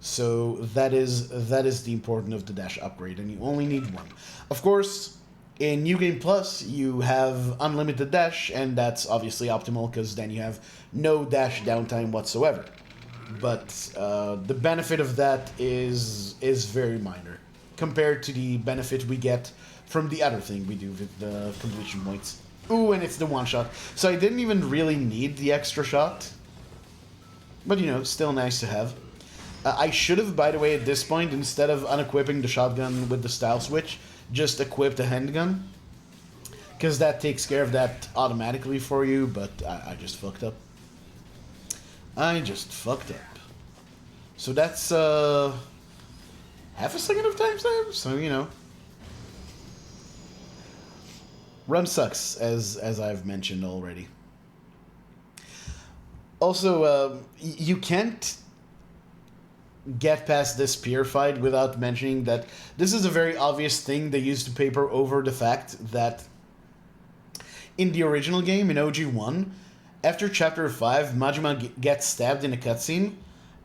So that is the importance of the dash upgrade, and you only need one. Of course, In New Game Plus, you have unlimited dash, and that's obviously optimal because then you have no dash downtime whatsoever. But the benefit of that is very minor compared to the benefit we get from the other thing we do with the completion points. Ooh, and it's the one shot. So I didn't even really need the extra shot. But, you know, still nice to have. I should have, by the way, at this point, instead of unequipping the shotgun with the style switch, just equip the handgun. Because that takes care of that automatically for you, but I just fucked up. I just fucked up. So that's half a second of time save, so you know. Run sucks, as I've mentioned already. Also, you can't get past this pier fight without mentioning that this is a very obvious thing they used to paper over the fact that in the original game, in OG1, after Chapter 5, Majima gets stabbed in a cutscene,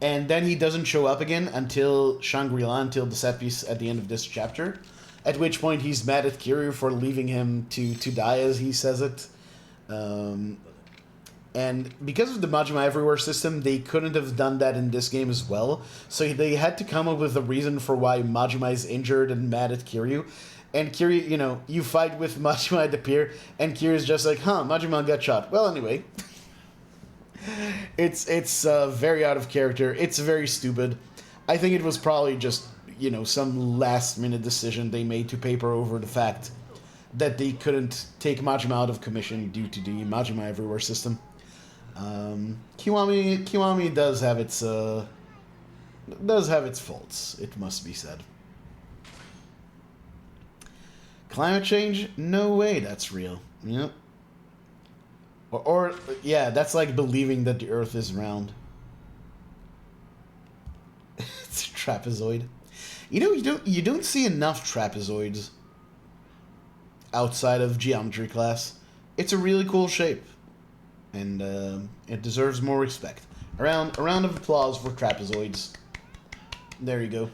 and then he doesn't show up again until Shangri-La, until the set piece at the end of this chapter, at which point he's mad at Kiryu for leaving him to die, as he says it. And because of the Majima Everywhere system, they couldn't have done that in this game as well, so they had to come up with a reason for why Majima is injured and mad at Kiryu. And Kiryu, you know, you fight with Majima at the pier, and Kiryu's just like, huh, Majima got shot. Well, anyway. It's very out of character. It's very stupid. I think it was probably just, you know, some last-minute decision they made to paper over the fact that they couldn't take Majima out of commission due to the Majima Everywhere system. Kiwami does have its faults, it must be said. Climate change? No way that's real. Yep. Or yeah, that's like believing that the Earth is round. It's a trapezoid. You know, you don't see enough trapezoids outside of geometry class. It's a really cool shape, and it deserves more respect. A round of applause for trapezoids. There you go.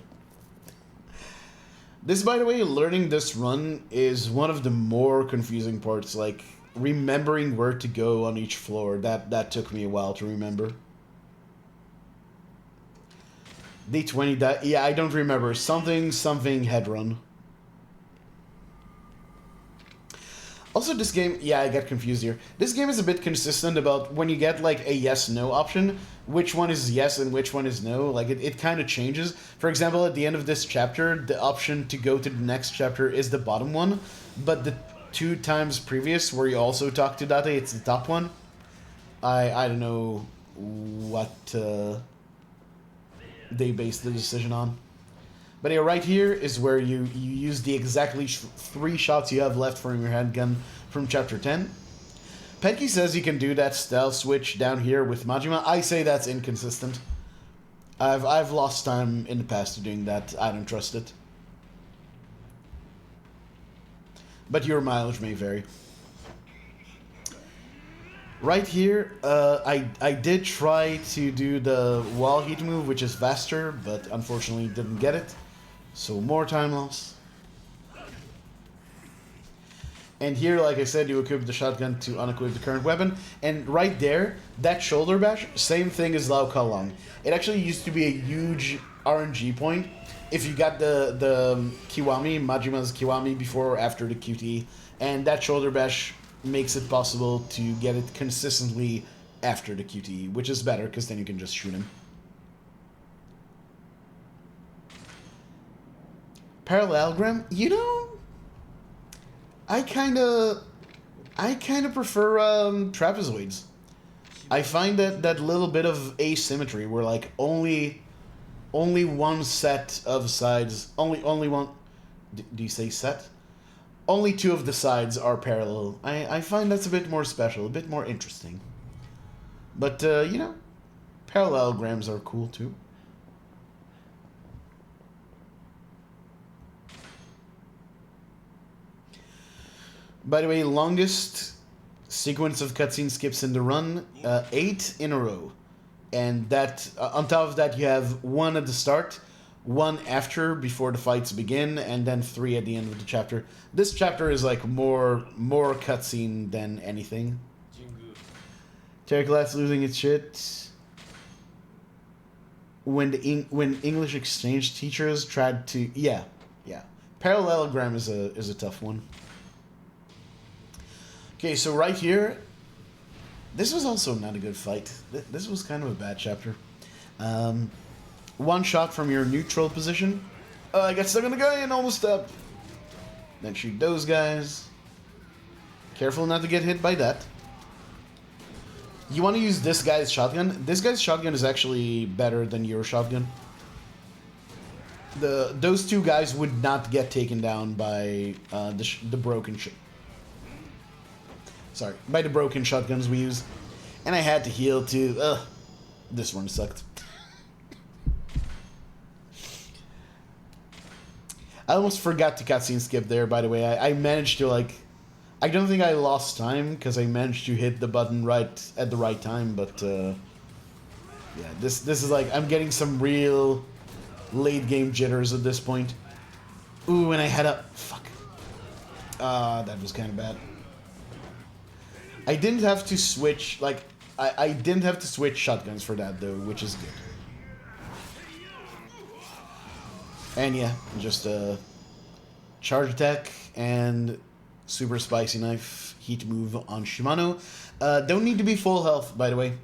This, by the way, learning this run is one of the more confusing parts, like remembering where to go on each floor. That took me a while to remember. D20, yeah, I don't remember. Something head run. Also, this game, yeah, I get confused here. This game is a bit consistent about when you get, like, a yes-no option, which one is yes and which one is no. Like, it kind of changes. For example, at the end of this chapter, the option to go to the next chapter is the bottom one, but the 2 times previous, where you also talk to Date, it's the top one. I don't know what they based the decision on. But yeah, right here is where you use the exactly 3 shots you have left from your handgun from Chapter 10. Penky says you can do that stealth switch down here with Majima. I say that's inconsistent. I've lost time in the past to doing that. I don't trust it. But your mileage may vary. Right here, I did try to do the wall heat move, which is faster, but unfortunately didn't get it. So more time loss. And here, like I said, you equip the shotgun to unequip the current weapon. And right there, that shoulder bash, same thing as Lao Kalong. It actually used to be a huge RNG point if you got the Kiwami, Majima's Kiwami, before or after the QTE. And that shoulder bash makes it possible to get it consistently after the QTE, which is better, because then you can just shoot him. Parallelogram? You know, I kinda prefer trapezoids. I find that little bit of asymmetry where like only one set of sides, only one. Do you say set? Only 2 of the sides are parallel. I find that's a bit more special, a bit more interesting. But you know, parallelograms are cool too. By the way, longest sequence of cutscene skips in the run, 8 in a row. And that on top of that, you have 1 at the start, 1 after, before the fights begin, and then 3 at the end of the chapter. This chapter is like more cutscene than anything. Terry class losing its shit. When English exchange teachers tried to yeah. Parallelogram is a tough one. Okay, so right here, this was also not a good fight. This was kind of a bad chapter. One shot from your neutral position. I got stuck on the guy and almost up. Then shoot those guys. Careful not to get hit by that. You want to use this guy's shotgun. This guy's shotgun is actually better than your shotgun. Those two guys would not get taken down by the broken by the broken shotguns we use. And I had to heal too. Ugh, this one sucked. I almost forgot to cutscene skip there, by the way. I managed to, like... I don't think I lost time, because I managed to hit the button right at the right time, but... yeah, this is like... I'm getting some real late-game jitters at this point. Ooh, and I had a... Fuck. That was kind of bad. I didn't have to switch, like... I didn't have to switch shotguns for that, though, which is good. And yeah, just charge attack and super spicy knife heat move on Shimano. Don't need to be full health, by the way.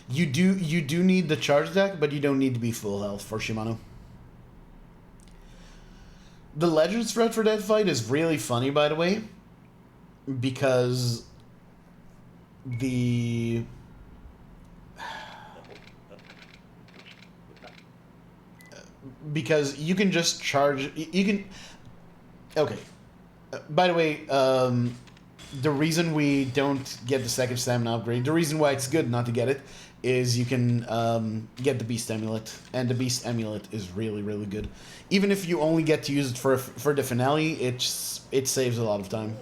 You do need the charge attack, but you don't need to be full health for Shimano. The Legends thread for that fight is really funny, by the way, because because you can just charge... You can... Okay. By the way, the reason we don't get the second stamina upgrade, the reason why it's good not to get it, is you can get the Beast Amulet. And the Beast Amulet is really, really good. Even if you only get to use it for the finale, it saves a lot of time.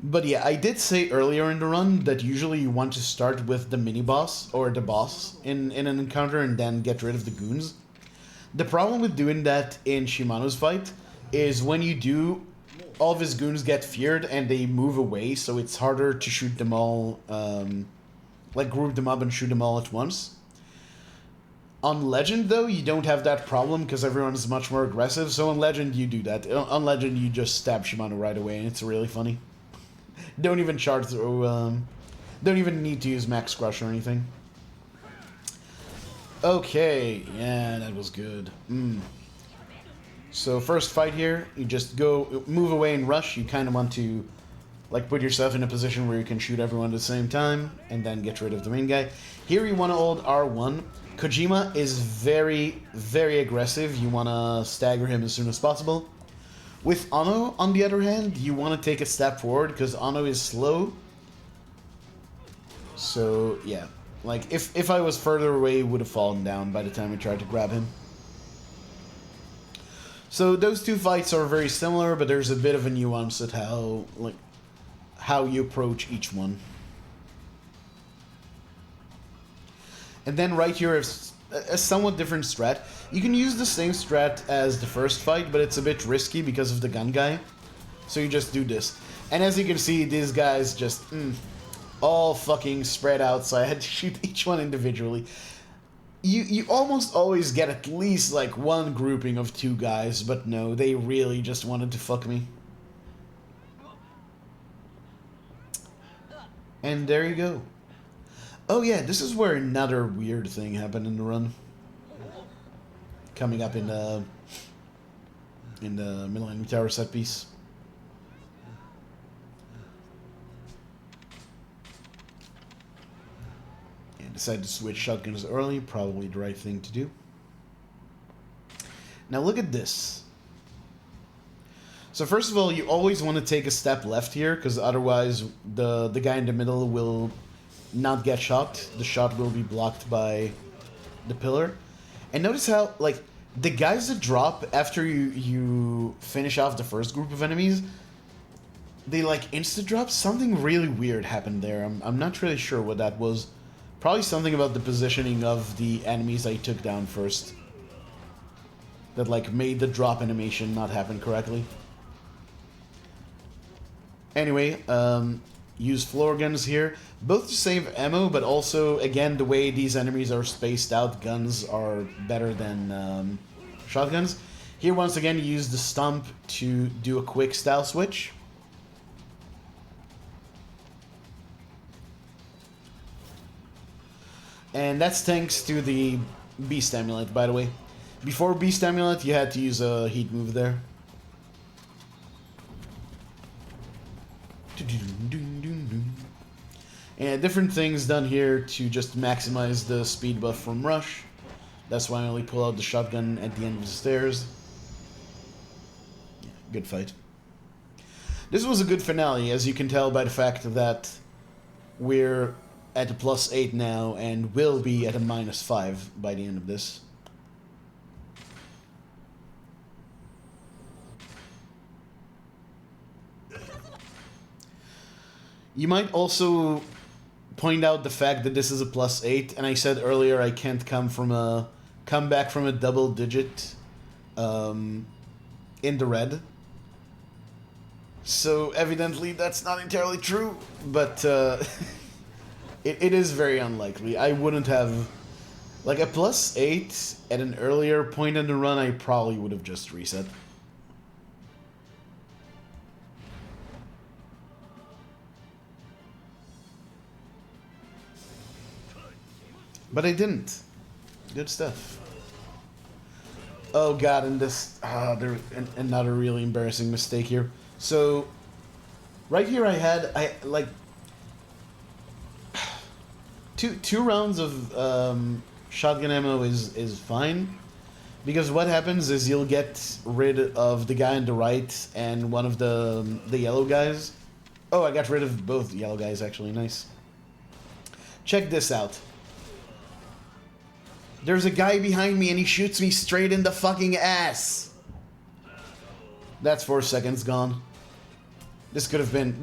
But yeah, I did say earlier in the run that usually you want to start with the mini-boss, or the boss, in an encounter and then get rid of the goons. The problem with doing that in Shimano's fight is when you do, all of his goons get feared and they move away, so it's harder to shoot them all, like group them up and shoot them all at once. On Legend, though, you don't have that problem because everyone is much more aggressive, so on Legend you do that. On Legend you just stab Shimano right away and it's really funny. Don't even charge through, don't even need to use Max Crush or anything. Okay, yeah, that was good. So first fight here, you just move away and rush. You kind of want to, like, put yourself in a position where you can shoot everyone at the same time, and then get rid of the main guy. Here you want to hold R1. Kojima is very, very aggressive. You want to stagger him as soon as possible. With Anno, on the other hand, you want to take a step forward because Anno is slow. So, yeah. Like, if I was further away, he would have fallen down by the time I tried to grab him. So, those two fights are very similar, but there's a bit of a nuance at how you approach each one. And then right here is a somewhat different strat. You can use the same strat as the first fight, but it's a bit risky because of the gun guy. So you just do this. And as you can see, these guys just all fucking spread out, so I had to shoot each one individually. You almost always get at least like one grouping of two guys, but no, they really just wanted to fuck me. And there you go. Oh yeah, this is where another weird thing happened in the run. Coming up in the Millennium Tower set piece. And decided to switch shotguns early, probably the right thing to do. Now look at this. So first of all, you always want to take a step left here, because otherwise the guy in the middle will not get shot. The shot will be blocked by the pillar. And notice how, like, the guys that drop after you finish off the first group of enemies, they, like, insta-drop. Something really weird happened there. I'm not really sure what that was. Probably something about the positioning of the enemies I took down first that like made the drop animation not happen correctly. Anyway, use floor guns here, both to save ammo, but also, again, the way these enemies are spaced out, guns are better than shotguns. Here, once again, you use the stump to do a quick style switch. And that's thanks to the Beast Amulet, by the way. Before Beast Amulet, you had to use a heat move there. And different things done here to just maximize the speed buff from Rush. That's why I only pull out the shotgun at the end of the stairs. Yeah, good fight. This was a good finale, as you can tell by the fact that we're at a +8 now and will be at a -5 by the end of this. You might also point out the fact that this is a +8, and I said earlier I can't come back from a double digit in the red. So evidently that's not entirely true, but it is very unlikely. I wouldn't have, like, a +8 at an earlier point in the run, I probably would have just reset. But I didn't. Good stuff. Oh god, and this... there's another really embarrassing mistake here. So, right here I like... Two rounds of shotgun ammo is fine. Because what happens is you'll get rid of the guy on the right and one of the yellow guys. Oh, I got rid of both yellow guys, actually. Nice. Check this out. There's a guy behind me and he shoots me straight in the fucking ass. That's 4 seconds gone. This could have been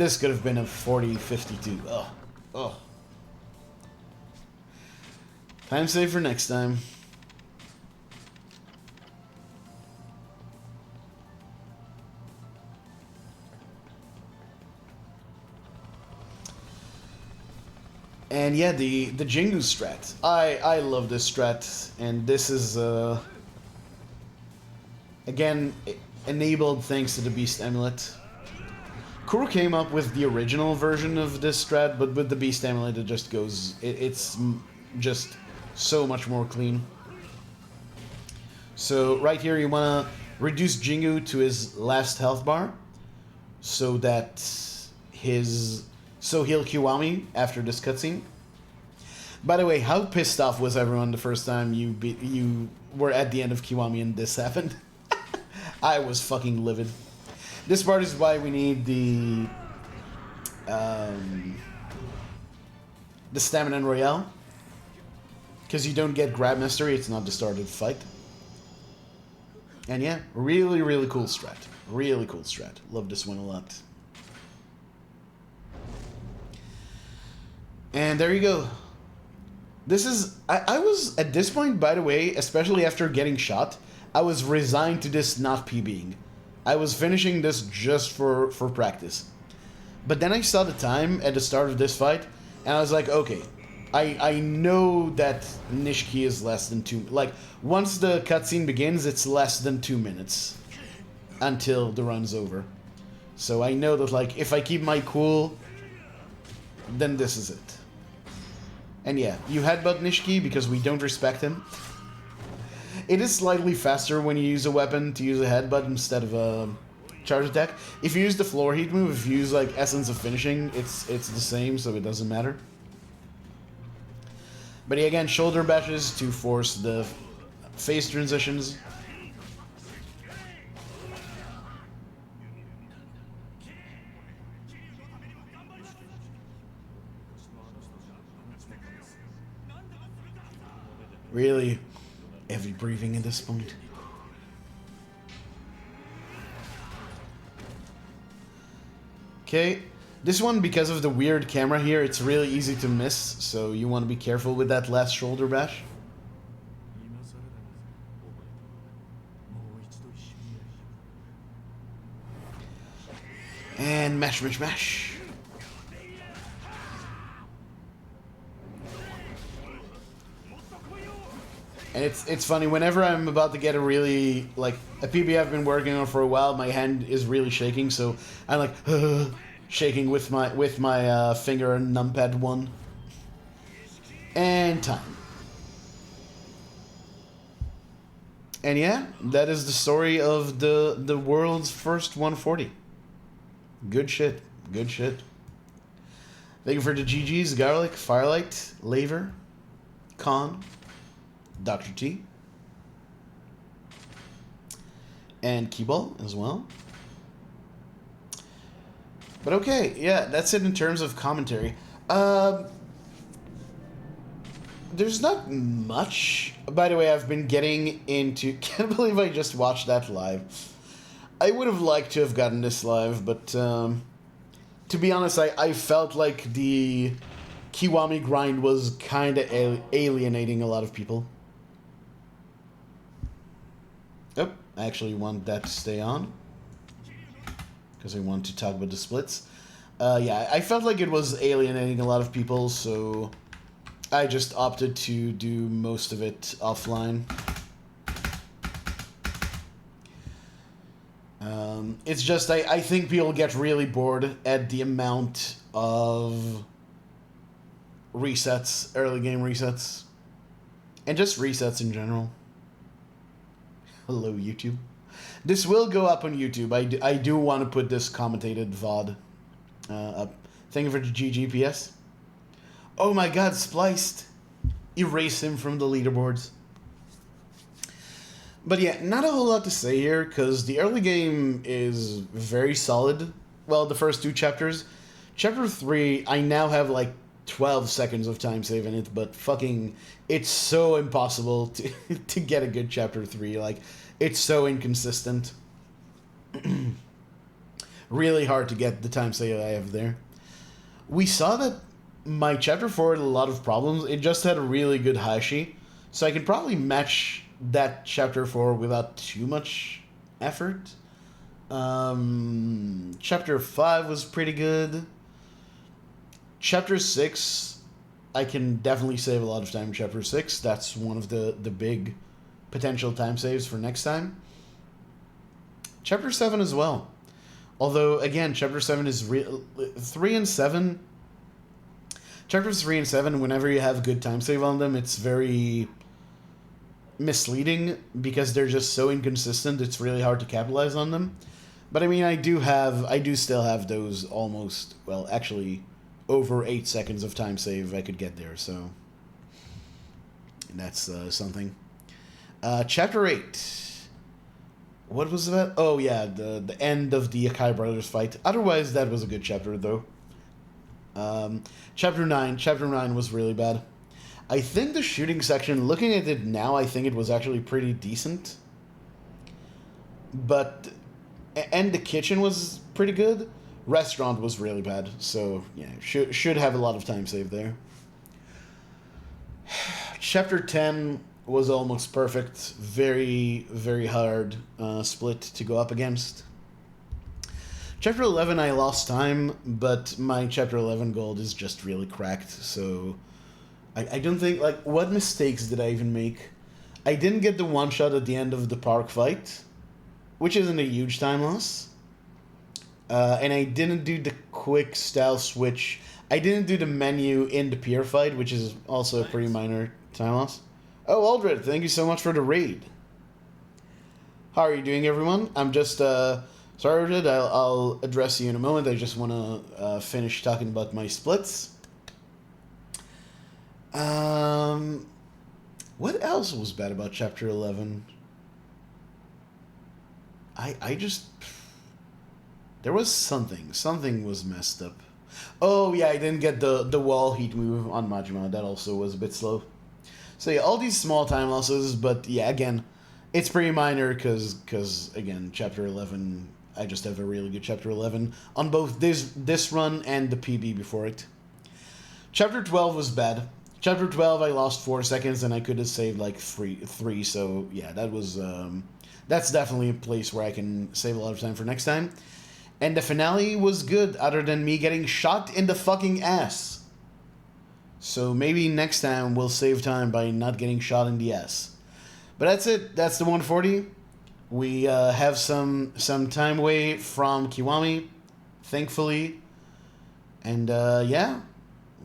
a 40-52. Oh. Oh. Time save for next time. And yeah, the Jingu strat. I love this strat, and this is again enabled thanks to the Beast Amulet. Kuro came up with the original version of this strat, but with the Beast Amulet it just goes... It's just so much more clean. So right here you want to reduce Jingu to his last health bar, so that he'll Kiwami after this cutscene. By the way, how pissed off was everyone the first time you were at the end of Kiwami and this happened? I was fucking livid. This part is why we need the Stamina Royale. Because you don't get Grab Mastery, it's not the start of the fight. And yeah, really, really cool strat. Really cool strat. Love this one a lot. And there you go. This is... I was, at this point, by the way, especially after getting shot, I was resigned to this not PBing. I was finishing this just for practice. But then I saw the time at the start of this fight, and I was like, okay, I know that Nishiki is less than 2... Like, once the cutscene begins, it's less than 2 minutes until the run's over. So I know that, like, if I keep my cool, then this is it. And yeah, you headbutt Nishiki because we don't respect him. It is slightly faster when you use a weapon to use a headbutt instead of a charge attack. If you use the floor heat move, if you use like Essence of Finishing, it's the same, so it doesn't matter. But yeah, again, shoulder bashes to force the phase transitions. Really heavy breathing at this point. Okay, This one, because of the weird camera here, it's really easy to miss, so you want to be careful with that last shoulder bash. And mash, mash, mash. And it's funny, whenever I'm about to get a really, like, a PB I've been working on for a while, my hand is really shaking, so I'm like, shaking with my finger and numpad 1. And time. And yeah, that is the story of the world's first 140. Good shit. Good shit. Thank you for the GGs, Garlic, Firelight, Laver, Con, Dr. T, and Keyball as well. But okay, yeah, that's it in terms of commentary. There's not much. By the way, I've been getting into... Can't believe I just watched that live. I would have liked to have gotten this live, but to be honest, I felt like the Kiwami grind was kind of alienating a lot of people. Oh, I actually want that to stay on, because I want to talk about the splits. Yeah, I felt like it was alienating a lot of people, so I just opted to do most of it offline. It's just, I think people get really bored at the amount of resets, early game resets, and just resets in general. Hello, YouTube. This will go up on YouTube. I do want to put this commentated VOD up. Thank you for the GGPS. Oh my god, Spliced. Erase him from the leaderboards. But yeah, not a whole lot to say here, because the early game is very solid. Well, the first 2 chapters. Chapter 3, I now have like 12 seconds of time save in it, but fucking, it's so impossible to get a good chapter 3. Like, it's so inconsistent. Really hard to get the time save I have there. We saw that my chapter 4 had a lot of problems. It just had a really good hashi, so I can probably match that chapter 4 without too much effort. Chapter 5 was pretty good. Chapter 6, I can definitely save a lot of time in Chapter 6. That's one of the big potential time saves for next time. Chapter 7 as well. Although, again, Chapter 7 is... 3 and 7... Chapters 3 and 7, whenever you have good time save on them, it's very misleading because they're just so inconsistent, it's really hard to capitalize on them. But I mean, I do still have those almost, well, actually over 8 seconds of time save I could get there, so that's something. Chapter 8. What was that? Oh yeah, the end of the Akai brothers fight. Otherwise, that was a good chapter though. Chapter 9 was really bad. I think the shooting section, looking at it now, I think it was actually pretty decent. But, and the kitchen was pretty good. Restaurant was really bad, so yeah, should have a lot of time saved there. Chapter 10 was almost perfect. Very, very hard split to go up against. Chapter 11, I lost time, but my Chapter 11 gold is just really cracked, so I don't think, like, what mistakes did I even make? I didn't get the one-shot at the end of the park fight, which isn't a huge time loss. And I didn't do the quick style switch. I didn't do the menu in the pier fight, which is also a pretty minor time loss. Oh, Aldred, thank you so much for the raid. How are you doing, everyone? I'm just, sorry, Aldred, I'll address you in a moment. I just want to finish talking about my splits. What else was bad about Chapter 11? I just... There was something. Something was messed up. Oh, yeah, I didn't get the wall heat move on Majima. That also was a bit slow. So, yeah, all these small time losses, but, yeah, again, it's pretty minor because again, Chapter 11, I just have a really good chapter 11 on both this run and the PB before it. Chapter 12 was bad. Chapter 12, I lost 4 seconds and I could have saved like three. So yeah, that was that's definitely a place where I can save a lot of time for next time. And the finale was good, other than me getting shot in the fucking ass. So maybe next time we'll save time by not getting shot in the ass. But that's it. That's the 140. We have some time away from Kiwami, thankfully. And yeah,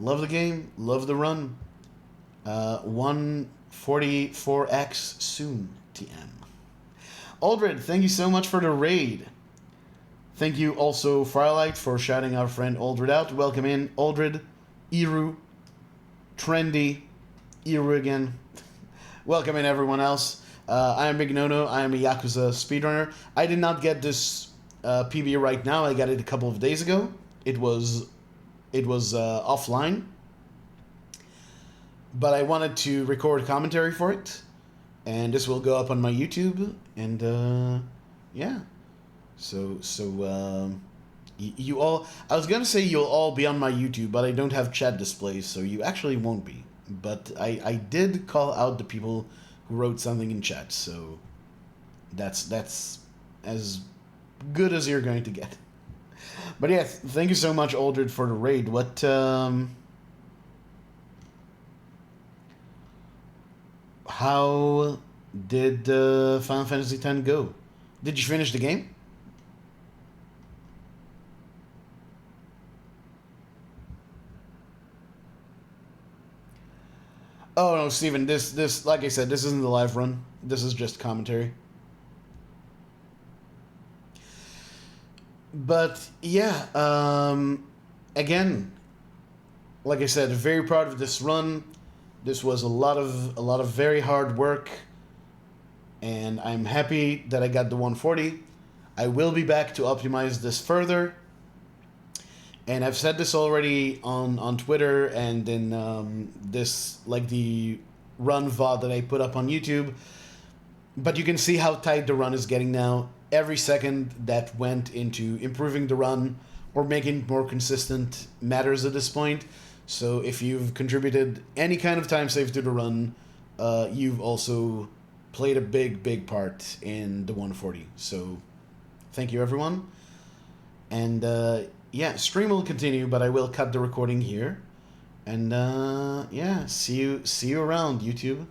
love the game, love the run. 144x soon, TM. Aldred, thank you so much for the raid. Thank you also, Firelight, for shouting our friend Aldred out. Welcome in, Aldred, Iru, Trendy, Iru again. Welcome in, everyone else. I am Big Nono. I am a Yakuza speedrunner. I did not get this PB right now. I got it a couple of days ago. It was offline, but I wanted to record commentary for it, and this will go up on my YouTube. And yeah, so you all. I was gonna say you'll all be on my YouTube, but I don't have chat displays, so you actually won't be. But I did call out the people who wrote something in chat, so that's as good as you're going to get. But yeah, thank you so much, Aldred, for the raid. What how did Final Fantasy X go? Did you finish the game? Oh no, Steven, this like I said, this isn't the live run. This is just commentary. But yeah, again, like I said, very proud of this run. This was a lot of very hard work, and I'm happy that I got the 140. I will be back to optimize this further. And I've said this already on Twitter and in this, like the run VOD that I put up on YouTube. But you can see how tight the run is getting now. Every second that went into improving the run or making it more consistent matters at this point. So if you've contributed any kind of time save to the run, you've also played a big part in the 140. So thank you, everyone. And yeah, stream will continue, but I will cut the recording here. And yeah, see you around, YouTube.